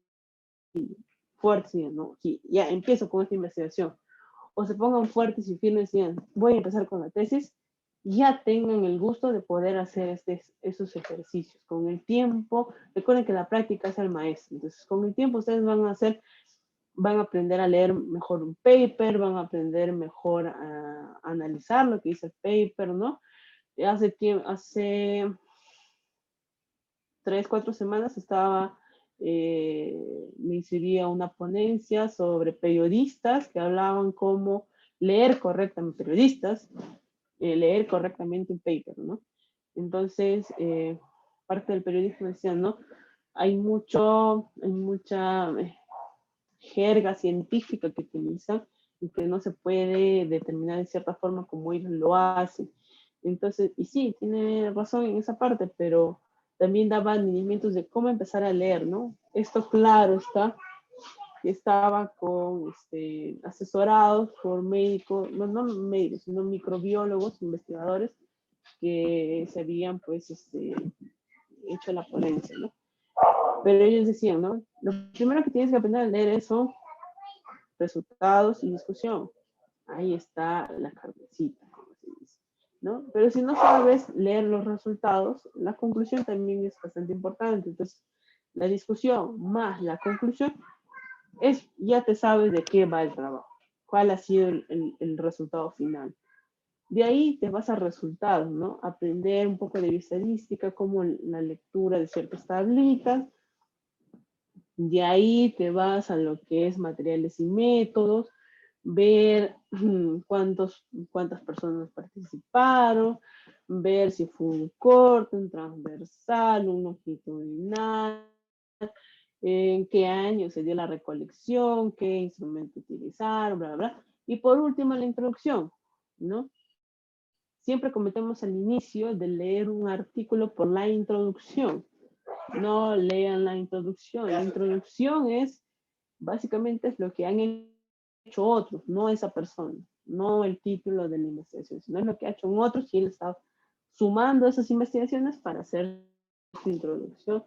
fuertes, ¿no? Y ya empiezo con esta investigación, o se pongan fuertes y firmes y digan, voy a empezar con la tesis, ya tengan el gusto de poder hacer esos ejercicios. Con el tiempo, recuerden que la práctica es el maestro, entonces con el tiempo ustedes van a aprender a leer mejor un paper, van a aprender mejor a analizar lo que dice el paper, ¿no? Hace 3, 4 semanas me inscribí a una ponencia sobre periodistas que hablaban cómo leer correctamente, leer correctamente un paper, ¿no? Entonces, parte del periodismo decía, ¿no? Hay mucha jerga científica que utilizan y que no se puede determinar de cierta forma como ellos lo hacen. Entonces, y sí, tiene razón en esa parte, pero también daba lineamientos de cómo empezar a leer, ¿no? Esto claro está, que estaba asesorados por médicos, no médicos, sino microbiólogos, investigadores, que se habían pues hecho la ponencia, ¿no? Pero ellos decían, ¿no? Lo primero que tienes que aprender a leer son resultados y discusión. Ahí está la carnecita, como se dice, ¿no? Pero si no sabes leer los resultados, la conclusión también es bastante importante. Entonces, la discusión más la conclusión ya te sabes de qué va el trabajo, cuál ha sido el resultado final. De ahí te vas a resultados, ¿no? Aprender un poco de estadística, como la lectura de ciertas tablitas. De ahí te vas a lo que es materiales y métodos, ver cuántas personas participaron, ver si fue un corto, un transversal, un longitudinal, en qué año se dio la recolección, qué instrumento utilizaron, bla, bla, bla. Y por último, la introducción, ¿no? Siempre cometemos al inicio de leer un artículo por la introducción. No lean la introducción. La introducción básicamente es lo que han hecho otros, no esa persona, no el título de la investigación, sino es lo que ha hecho otros y él está sumando esas investigaciones para hacer su introducción,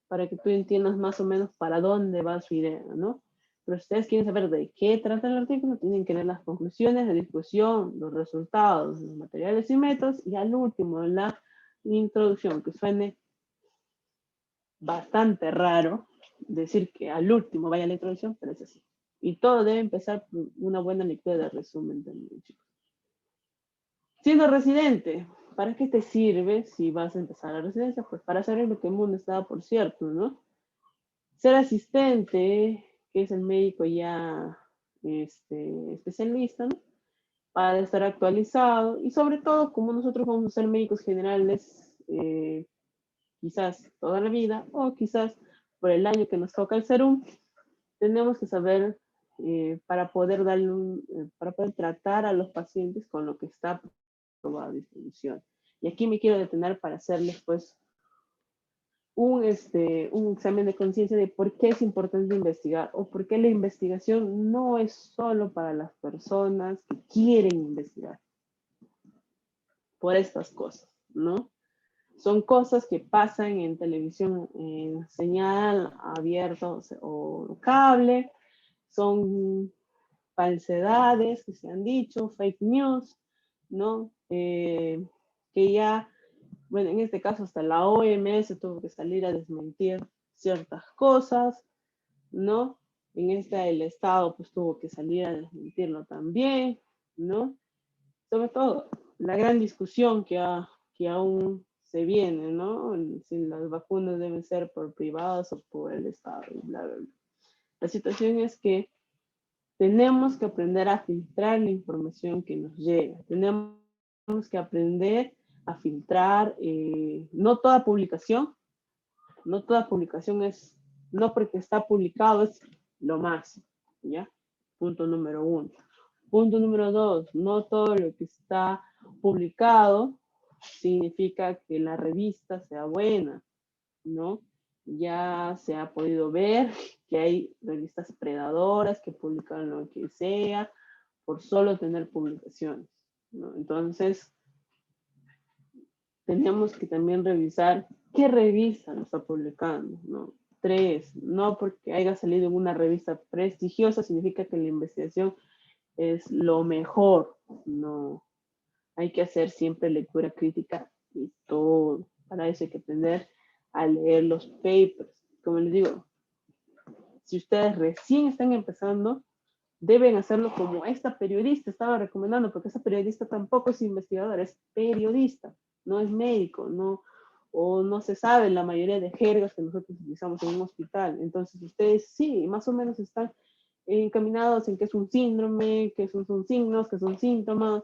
para que tú entiendas más o menos para dónde va su idea, ¿no? Pero si ustedes quieren saber de qué trata el artículo, tienen que leer las conclusiones, la discusión, los resultados, los materiales y métodos, y al último, la introducción, que suene bastante raro decir que al último vaya la introducción, pero es así. Y todo debe empezar por una buena lectura de resumen también, chicos. Siendo residente, ¿para qué te sirve si vas a empezar la residencia? Pues para saber lo que el mundo está, por cierto, ¿no? Ser asistente, que es el médico ya especialista, ¿no? Para estar actualizado y sobre todo, como nosotros vamos a ser médicos generales, quizás toda la vida o quizás por el año que nos toca el serum, tenemos que saber para poder para poder tratar a los pacientes con lo que está aprobado a distribución. Y aquí me quiero detener para hacerles pues un examen de conciencia de por qué es importante investigar o por qué la investigación no es solo para las personas que quieren investigar. Por estas cosas, ¿no? Son cosas que pasan en televisión, en señal abierta o cable, son falsedades que se han dicho, fake news, ¿no? Que ya, bueno, en este caso hasta la OMS tuvo que salir a desmentir ciertas cosas, ¿no? En el Estado pues tuvo que salir a desmentirlo también, ¿no? Sobre todo, la gran discusión que aún se viene, ¿no? Si las vacunas deben ser por privadas o por el Estado, y bla, bla, bla. La situación es que tenemos que aprender a filtrar la información que nos llega. Tenemos que aprender a filtrar, no toda publicación es, no porque está publicado es lo más, ¿ya? Punto número uno. Punto número dos, no todo lo que está publicado significa que la revista sea buena, ¿no? Ya se ha podido ver que hay revistas predadoras que publican lo que sea por solo tener publicaciones, ¿no? Entonces, tenemos que también revisar qué revista lo está publicando, ¿no? Tres, no porque haya salido en una revista prestigiosa significa que la investigación es lo mejor, no. Hay que hacer siempre lectura crítica y todo. Para eso hay que aprender a leer los papers. Como les digo, si ustedes recién están empezando, deben hacerlo como esta periodista estaba recomendando, porque esa periodista tampoco es investigadora, es periodista, no es médico, no, o no se sabe la mayoría de jergas que nosotros utilizamos en un hospital. Entonces ustedes sí, más o menos están encaminados en qué es un síndrome, qué son signos, qué son síntomas,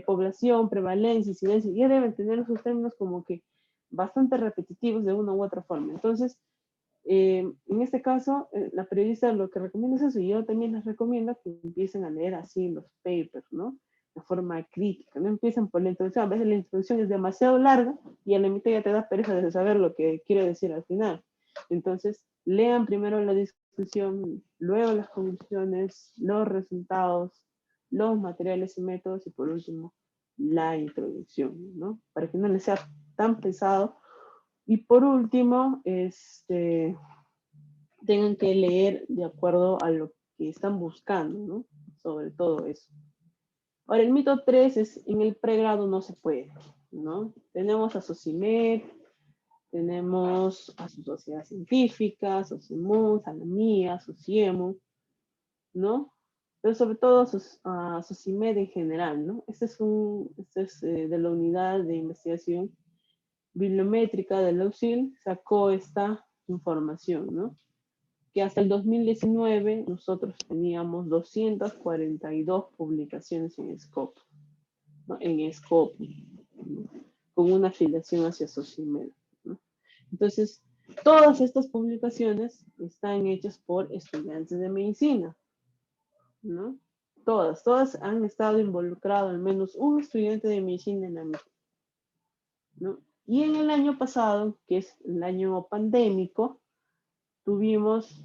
población, prevalencia, incidencia, ya deben tener esos términos como que bastante repetitivos de una u otra forma. Entonces, en este caso, la periodista lo que recomienda es eso, y yo también les recomiendo que empiecen a leer así los papers, ¿no? De forma crítica, no empiecen por la introducción, a veces la introducción es demasiado larga y a la mitad ya te da pereza de saber lo que quiere decir al final. Entonces, lean primero la discusión, luego las conclusiones, los resultados, los materiales y métodos y por último, la introducción, ¿no? Para que no les sea tan pesado y por último, tengan que leer de acuerdo a lo que están buscando, ¿no? Sobre todo eso. Ahora, el mito 3 es, en el pregrado no se puede, ¿no? Tenemos a SOCIMED, tenemos a su sociedad científica, a SOCIMUS, a la mía, a SOCIEMU, ¿no? Pero sobre todo a SOCIMED en general, ¿no? Este es de la unidad de investigación bibliométrica del UCIL, sacó esta información, ¿no? Que hasta el 2019 nosotros teníamos 242 publicaciones en Scope, ¿no? En Scope, ¿no? Con una afiliación hacia Socimed, ¿no? Entonces, todas estas publicaciones están hechas por estudiantes de medicina, ¿no? Todas han estado involucrados al menos un estudiante de medicina en la misma, ¿no? Y en el año pasado, que es el año pandémico, tuvimos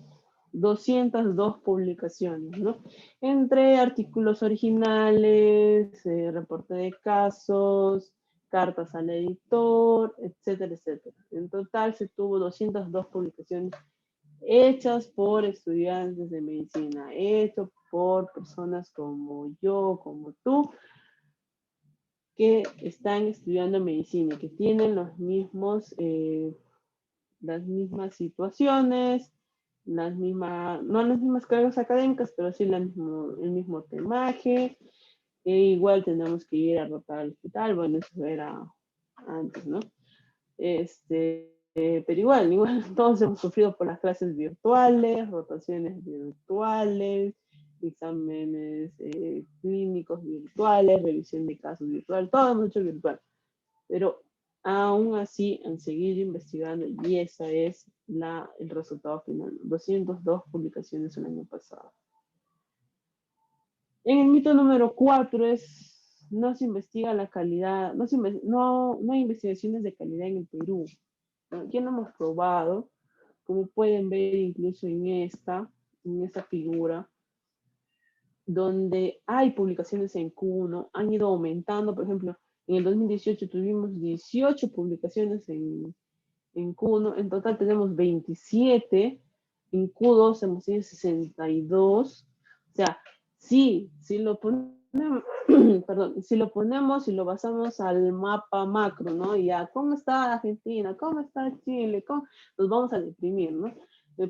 202 publicaciones, ¿no? Entre artículos originales, reporte de casos, cartas al editor, etcétera, etcétera. En total se tuvo 202 publicaciones hechas por estudiantes de medicina, hechas por personas como yo, como tú, que están estudiando medicina, que tienen las mismas situaciones, no las mismas cargas académicas, pero sí el mismo temaje, igual tenemos que ir a rotar al hospital, bueno, eso era antes, ¿no? Pero igual, todos hemos sufrido por las clases virtuales, rotaciones virtuales, exámenes clínicos virtuales, revisión de casos virtual, todo hemos hecho virtual. Pero aún así han seguido investigando y ese es el resultado final. 202 publicaciones el año pasado. En el mito número 4 es, no se investiga la calidad, no hay investigaciones de calidad en el Perú. ¿No? Ya lo hemos probado, como pueden ver incluso en esta figura, donde hay publicaciones en Q1, han ido aumentando, por ejemplo, en el 2018 tuvimos 18 publicaciones en Q1, en total tenemos 27, en Q2 hemos tenido 62, o sea, sí, si lo ponemos, perdón, si lo ponemos y lo basamos al mapa macro, ¿no? Ya, ¿cómo está Argentina? ¿Cómo está Chile? Nos vamos a deprimir, ¿no?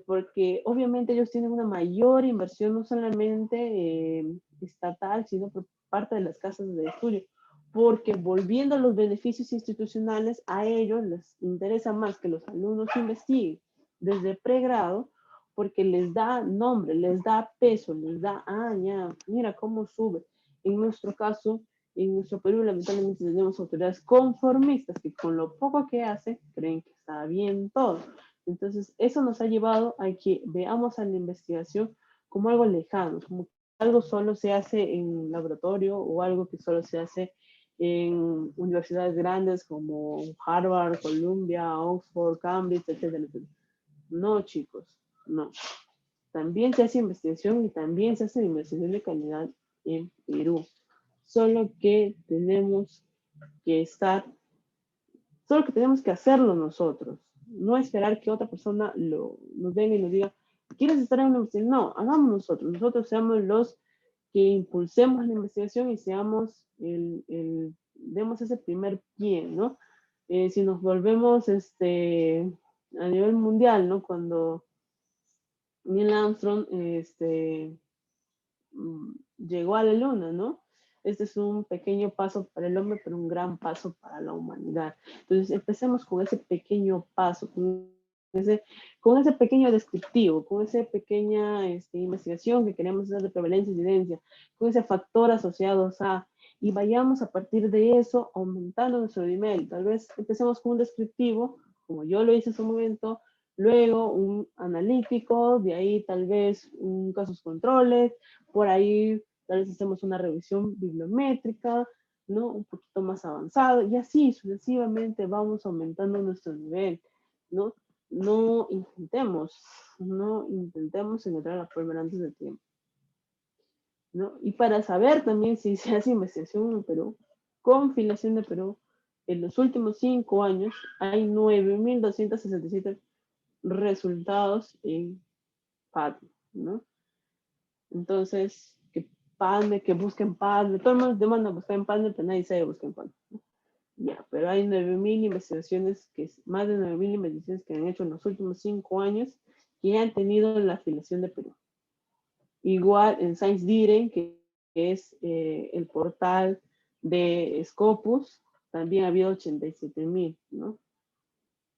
Porque obviamente ellos tienen una mayor inversión, no solamente estatal, sino por parte de las casas de estudio, porque volviendo a los beneficios institucionales, a ellos les interesa más que los alumnos investiguen desde pregrado, porque les da nombre, les da peso, les da, ya, mira cómo sube. En nuestro caso, en nuestro Perú, lamentablemente tenemos autoridades conformistas que con lo poco que hacen, creen que está bien todo. Entonces, eso nos ha llevado a que veamos a la investigación como algo lejano, como que algo solo se hace en laboratorio o algo que solo se hace en universidades grandes como Harvard, Columbia, Oxford, Cambridge, etcétera, etcétera. No, chicos, no. También se hace investigación y también se hace investigación de calidad en Perú. Solo que tenemos que solo que tenemos que hacerlo nosotros. No esperar que otra persona nos venga y nos diga, ¿quieres estar en una investigación? No, hagamos nosotros. Nosotros seamos los que impulsemos la investigación y seamos demos ese primer pie, ¿no? Si nos volvemos a nivel mundial, ¿no? Cuando Neil Armstrong llegó a la luna, ¿no? Este es un pequeño paso para el hombre, pero un gran paso para la humanidad. Entonces, empecemos con ese pequeño paso, con ese pequeño descriptivo, con esa pequeña investigación que queremos hacer de prevalencia y evidencia, con ese factor asociado a, y vayamos a partir de eso aumentando nuestro nivel. Tal vez empecemos con un descriptivo, como yo lo hice en su momento, luego un analítico, de ahí tal vez un casos controles, por ahí tal vez hacemos una revisión bibliométrica, ¿no? Un poquito más avanzado, y así sucesivamente vamos aumentando nuestro nivel, ¿no? No intentemos encontrar la pólvora antes del tiempo, ¿no? Y para saber también si se hace investigación en Perú, con Fundación de Perú, en los últimos 5 años hay 9.267 resultados en PADME, ¿no? Entonces, que busquen PADME, todo el mundo demanda buscar en PADME, pero nadie sabe buscar en PADME, ¿no? Ya, pero hay 9.000 investigaciones, más de 9.000 investigaciones que han hecho en los últimos 5 años que han tenido la afiliación de Perú. Igual en Science Direct, que es el portal de Scopus, también ha habido 87.000, ¿no?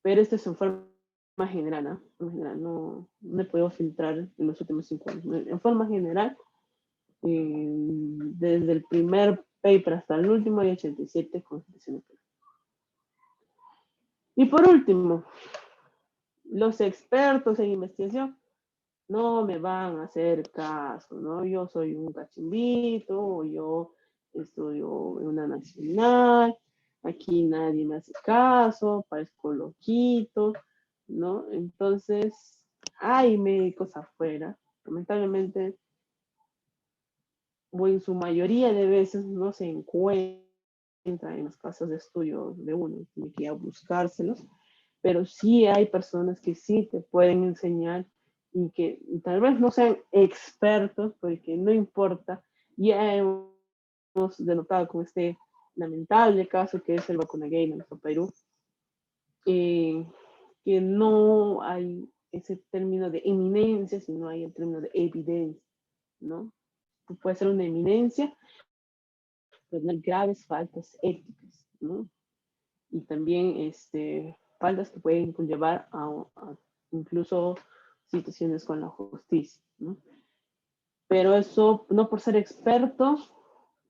Pero esto es en forma general, ¿no? En general, no he podido filtrar en los últimos 5 años. En forma general, desde el primer paper hasta el último hay 87 constituciones. Y por último, los expertos en investigación no me van a hacer caso, ¿no? Yo soy un cachimbito, yo estudio en una nacional, aquí nadie me hace caso, parezco loquito, ¿no? Entonces, hay médicos afuera, lamentablemente, o en su mayoría de veces no se encuentra en los casos de estudio de uno, tiene que ir a buscárselos, pero sí hay personas que sí te pueden enseñar y que tal vez no sean expertos, porque no importa, ya hemos denotado con este lamentable caso que es el vacunagate en nuestro Perú, que no hay ese término de eminencia, sino hay el término de evidencia, ¿no? Tú puedes ser una eminencia, puede tener graves faltas éticas, ¿no? Y también faltas que pueden conllevar a incluso situaciones con la justicia, ¿no? Pero eso, no por ser experto,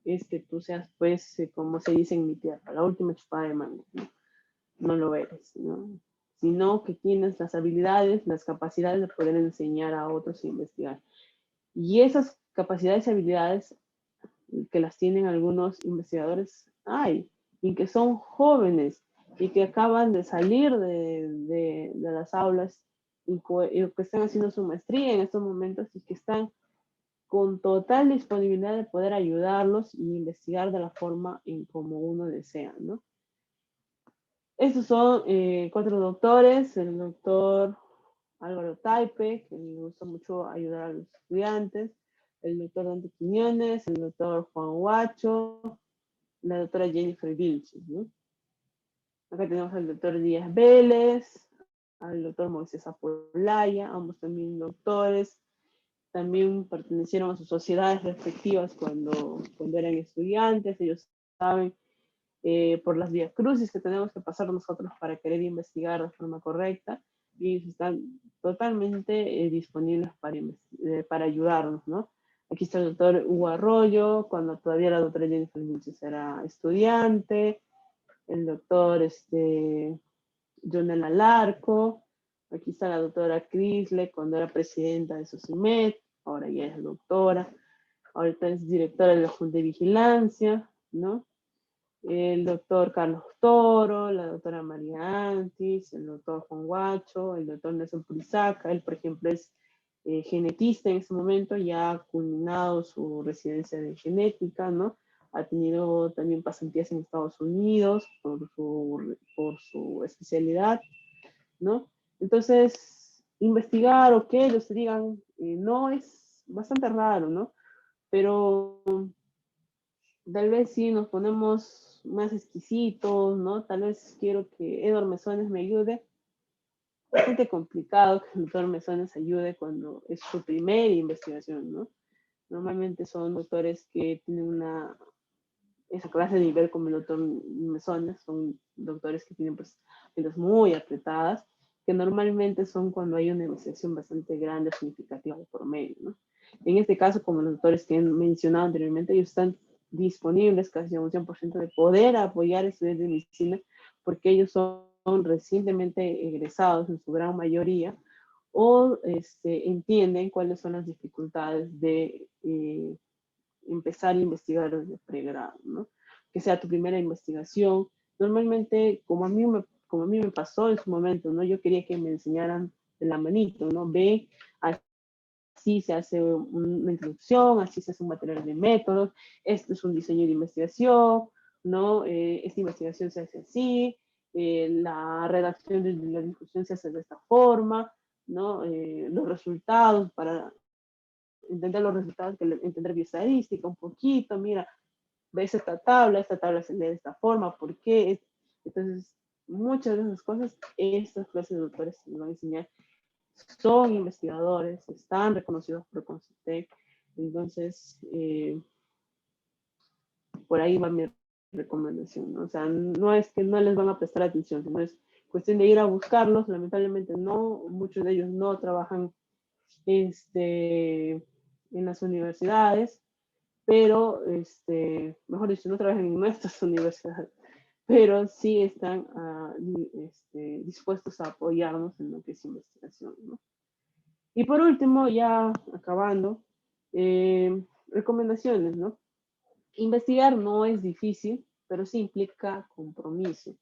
es que tú seas, pues, como se dice en mi tierra, la última chupada de mango, ¿no? No lo eres, ¿no? Sino que tienes las habilidades, las capacidades de poder enseñar a otros a investigar. Y esas capacidades y habilidades que las tienen algunos investigadores hay, y que son jóvenes, y que acaban de salir de las aulas, y que están haciendo su maestría en estos momentos, y que están con total disponibilidad de poder ayudarlos y investigar de la forma en como uno desea, ¿no? Estos son 4 doctores: el doctor Álvaro Taipe, que me gusta mucho ayudar a los estudiantes; el doctor Dante Quiñones; el doctor Juan Huacho; la doctora Jennifer Vilches, ¿no? Acá tenemos al doctor Díaz Vélez, al doctor Moisés Apolaya, ambos también doctores. También pertenecieron a sus sociedades respectivas cuando eran estudiantes. Ellos saben por las vías crucis que tenemos que pasar nosotros para querer investigar de forma correcta, y ellos están totalmente disponibles para ayudarnos, ¿no? Aquí está el doctor Hugo Arroyo, cuando todavía la doctora Jennifer Vilches era estudiante; el doctor Jonel Alarco; aquí está la doctora Crisle, cuando era presidenta de SOCIMED, ahora ya es doctora, ahorita es directora de la Junta de Vigilancia, ¿no? El doctor Carlos Toro, la doctora María Antis, el doctor Juan Guacho, el doctor Nelson Purizaca. Él, por ejemplo, es genetista en este momento, ya ha culminado su residencia de genética, ¿no? Ha tenido también pasantías en Estados Unidos por su especialidad, ¿no? Entonces, investigar o que ellos te digan no, es bastante raro, ¿no? Pero tal vez sí nos ponemos más exquisitos, ¿no? Tal vez quiero que Edward Mesones me ayude. Es bastante complicado que el doctor Mesones ayude cuando es su primera investigación, ¿no? Normalmente son doctores que tienen esa clase de nivel como el doctor Mesones, son doctores que tienen pues vidas muy apretadas, que normalmente son cuando hay una investigación bastante grande, significativa de por medio, ¿no? En este caso, como los doctores que he mencionado anteriormente, ellos están disponibles casi a un 100% de poder apoyar estudiantes de medicina, porque ellos son recientemente egresados en su gran mayoría, o entienden cuáles son las dificultades de empezar a investigar desde pregrado, ¿no? Que sea tu primera investigación. Normalmente, como a mí me pasó en su momento, ¿no? Yo quería que me enseñaran de la manito, ¿no? Ve, así se hace una introducción, así se hace un material de métodos, esto es un diseño de investigación, ¿no? Esta investigación se hace así, la redacción de la discusión se hace de esta forma, ¿no? Los resultados, para entender los resultados, entender bioestadística un poquito, mira, ves esta tabla se lee de esta forma, ¿por qué? Entonces, muchas de esas cosas, estas clases de doctores se van a enseñar, son investigadores, están reconocidos por Concitec, entonces, por ahí va mi recomendación, ¿no? O sea, no es que no les van a prestar atención, sino es cuestión de ir a buscarlos. Lamentablemente no, muchos de ellos no trabajan en las universidades, pero, mejor dicho, no trabajan en nuestras universidades, pero sí están dispuestos a apoyarnos en lo que es investigación, ¿no? Y por último, ya acabando, recomendaciones, ¿no? Investigar no es difícil, pero sí implica compromiso.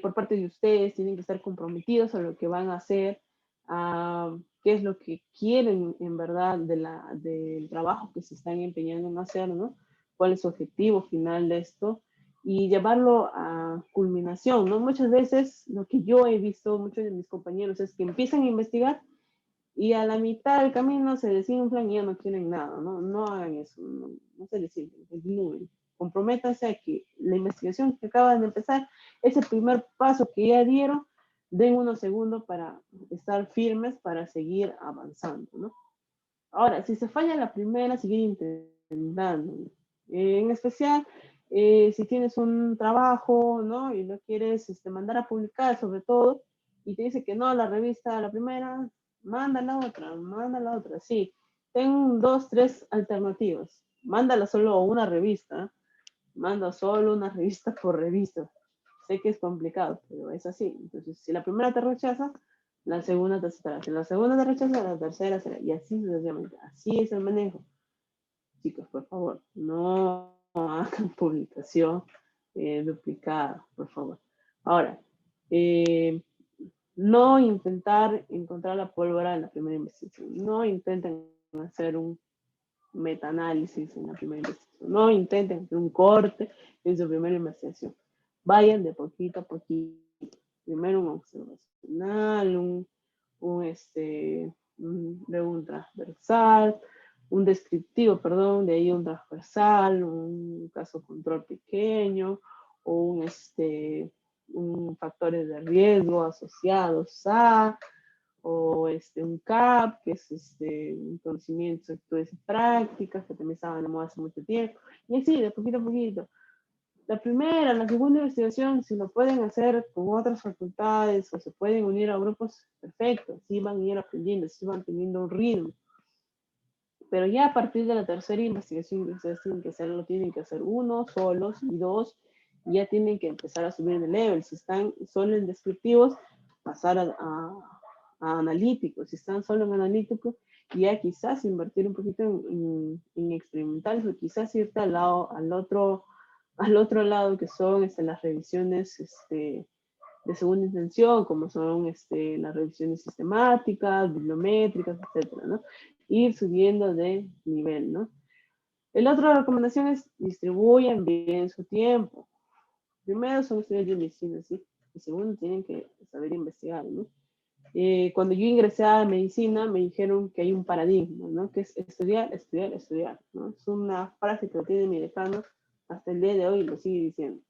Por parte de ustedes tienen que estar comprometidos a lo que van a hacer, a qué es lo que quieren en verdad del trabajo que se están empeñando en hacer, ¿no? ¿Cuál es su objetivo final de esto? Y llevarlo a culminación, ¿no? Muchas veces lo que yo he visto, muchos de mis compañeros, es que empiezan a investigar y a la mitad del camino se desinflan y ya no quieren nada, ¿no? No hagan eso, no se desinflen, continúen. Comprométanse a que la investigación que acaban de empezar, ese primer paso que ya dieron, den unos segundos para estar firmes, para seguir avanzando, ¿no? Ahora, si se falla la primera, seguir intentando. En especial, si tienes un trabajo, ¿no? Y lo quieres mandar a publicar sobre todo, y te dice que no, la revista, la primera, manda la otra, sí. Ten dos, tres alternativas. Mándala solo a una revista, manda solo una revista por revista. Sé que es complicado, pero es así. Entonces, si la primera te rechaza, la segunda te aceptará. Si la segunda te rechaza, la tercera será. Y así sucesivamente. Así es el manejo. Chicos, por favor, no hagan publicación duplicada, por favor. Ahora, no intentar encontrar la pólvora en la primera investigación. No intenten hacer un metaanálisis en la primera investigación. No intenten hacer un corte en su primera investigación. Vayan de poquito a poquito. Primero un observacional, luego un transversal, un descriptivo, perdón, de ahí un transversal, un caso control pequeño, o un factores de riesgo asociados a, o un CAP, que es un conocimiento, actitudes y prácticas, que también estaba de moda hace mucho tiempo, y así, de poquito a poquito. La primera, la segunda investigación, si lo pueden hacer con otras facultades o se pueden unir a grupos, perfecto, sí van a ir aprendiendo, sí van teniendo un ritmo. Pero ya a partir de la tercera investigación que ustedes tienen que hacer, lo tienen que hacer uno, solos, y dos, ya tienen que empezar a subir de level. Si están solo en descriptivos, pasar a analíticos. Si están solo en analíticos, ya quizás invertir un poquito en experimentales o quizás irte al otro lado que son las revisiones de segunda intención, como son las revisiones sistemáticas, bibliométricas, etcétera, ¿no? Ir subiendo de nivel, ¿no? La otra recomendación es distribuyan bien su tiempo. Primero son estudiantes de medicina, ¿sí? Y segundo tienen que saber investigar, ¿no? Cuando yo ingresé a medicina me dijeron que hay un paradigma, ¿no? Que es estudiar, estudiar, estudiar, ¿no? Es una frase que tiene mi decano hasta el día de hoy, lo sigue diciendo,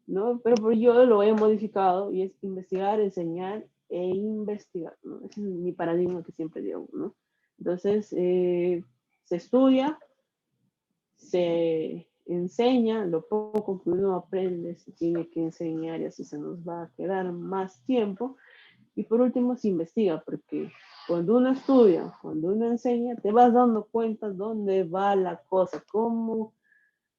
¿no? Pero yo lo he modificado y es investigar, enseñar e investigar, ¿no? Ese es mi paradigma que siempre digo, ¿no? Entonces, se estudia, se enseña, lo poco que uno aprende se tiene que enseñar y así se nos va a quedar más tiempo. Y por último, se investiga, porque cuando uno estudia, cuando uno enseña, te vas dando cuenta dónde va la cosa, cómo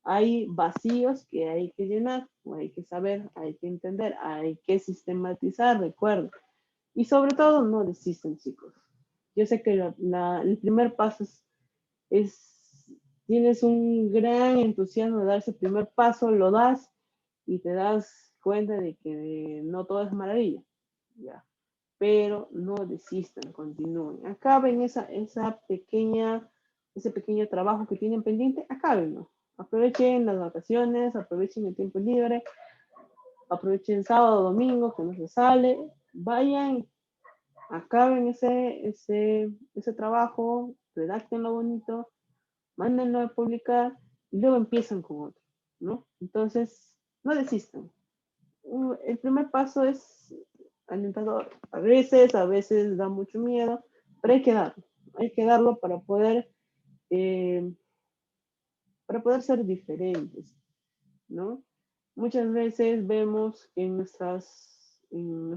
hay vacíos que hay que llenar, hay que saber, hay que entender, hay que sistematizar, recuerden. Y sobre todo, no desisten, chicos. Yo sé que el primer paso tienes un gran entusiasmo de dar ese primer paso, lo das y te das cuenta de que no todo es maravilla, ya. Pero no desistan, continúen. Acaben ese pequeño trabajo que tienen pendiente, acábenlo. Aprovechen las vacaciones, aprovechen el tiempo libre, aprovechen sábado, domingo, que no se sale, vayan, acaben ese trabajo, redactenlo bonito, mándenlo a publicar y luego empiezan con otro, ¿no? Entonces, no desistan. El primer paso es alentador. A veces da mucho miedo, pero hay que darlo eh, para poder ser diferentes, ¿no? Muchas veces vemos que en nuestros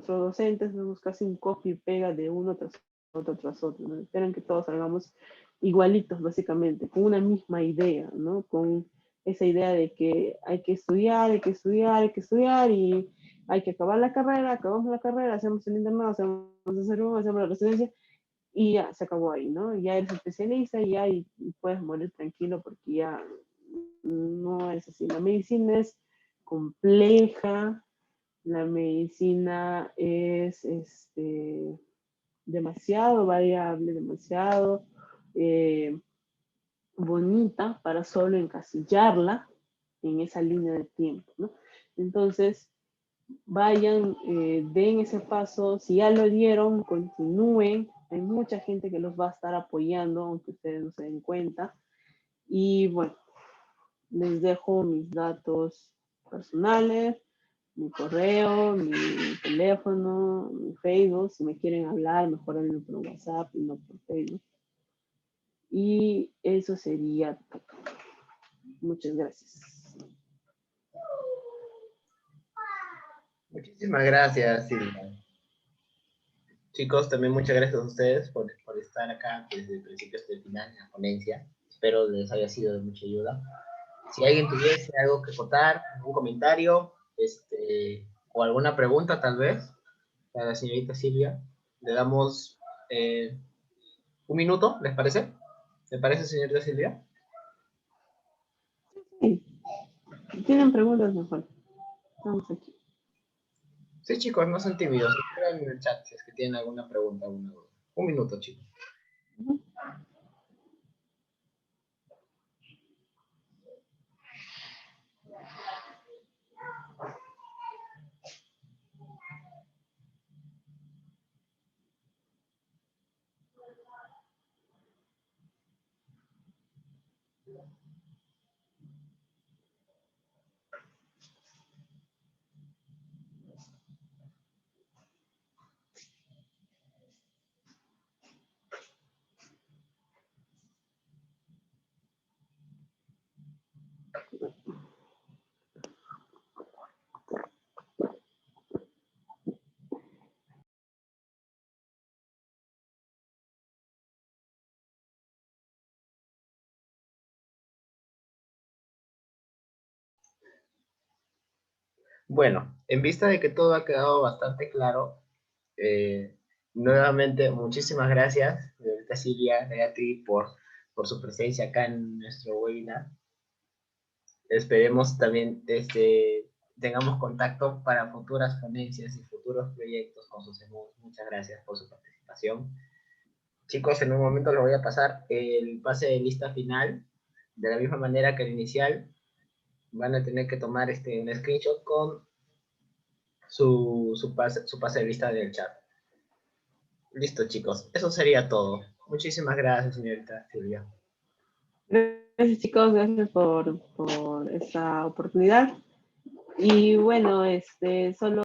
docentes vemos casi un copy y pega de uno tras otro, ¿no? Esperan que todos salgamos igualitos, básicamente, con una misma idea, ¿no? Con esa idea de que hay que estudiar, hay que estudiar, hay que estudiar y hay que acabar la carrera, acabamos la carrera, hacemos el internado, hacemos el servicio, hacemos la residencia y ya se acabó ahí, ¿no? Ya eres especialista y ya y puedes morir tranquilo porque ya no es así. La medicina es compleja, la medicina es demasiado variable, demasiado eh, bonita para solo encasillarla en esa línea de tiempo, ¿no? Entonces, vayan, den ese paso, si ya lo dieron, continúen, hay mucha gente que los va a estar apoyando, aunque ustedes no se den cuenta, y bueno, les dejo mis datos personales, mi correo, mi teléfono, mi Facebook. Si me quieren hablar, mejor háblenme por WhatsApp y no por Facebook. Y eso sería todo. Muchas gracias. Muchísimas gracias, Silvia. Chicos, también muchas gracias a ustedes por estar acá desde el principio hasta el final de la ponencia. Espero les haya sido de mucha ayuda. Si alguien tuviese algo que contar, algún comentario, o alguna pregunta tal vez, a la señorita Silvia, le damos un minuto, ¿les parece? ¿Le parece, señorita Silvia? Sí. Si tienen preguntas, mejor. Estamos aquí. Sí, chicos, no sean tímidos. Escriban en el chat si es que tienen alguna pregunta o una duda. Un minuto, chicos. Bueno, en vista de que todo ha quedado bastante claro, nuevamente muchísimas gracias, señorita Silvia Gayatri, por su presencia acá en nuestro webinar. Esperemos también tengamos contacto para futuras ponencias y futuros proyectos con sus emus. Muchas gracias por su participación. Chicos, en un momento les voy a pasar el pase de lista final. De la misma manera que el inicial, van a tener que tomar un screenshot con su pase de lista del chat. Listo, chicos. Eso sería todo. Muchísimas gracias, señorita Silvia. Gracias, chicos. Gracias por esta oportunidad. Y bueno, solo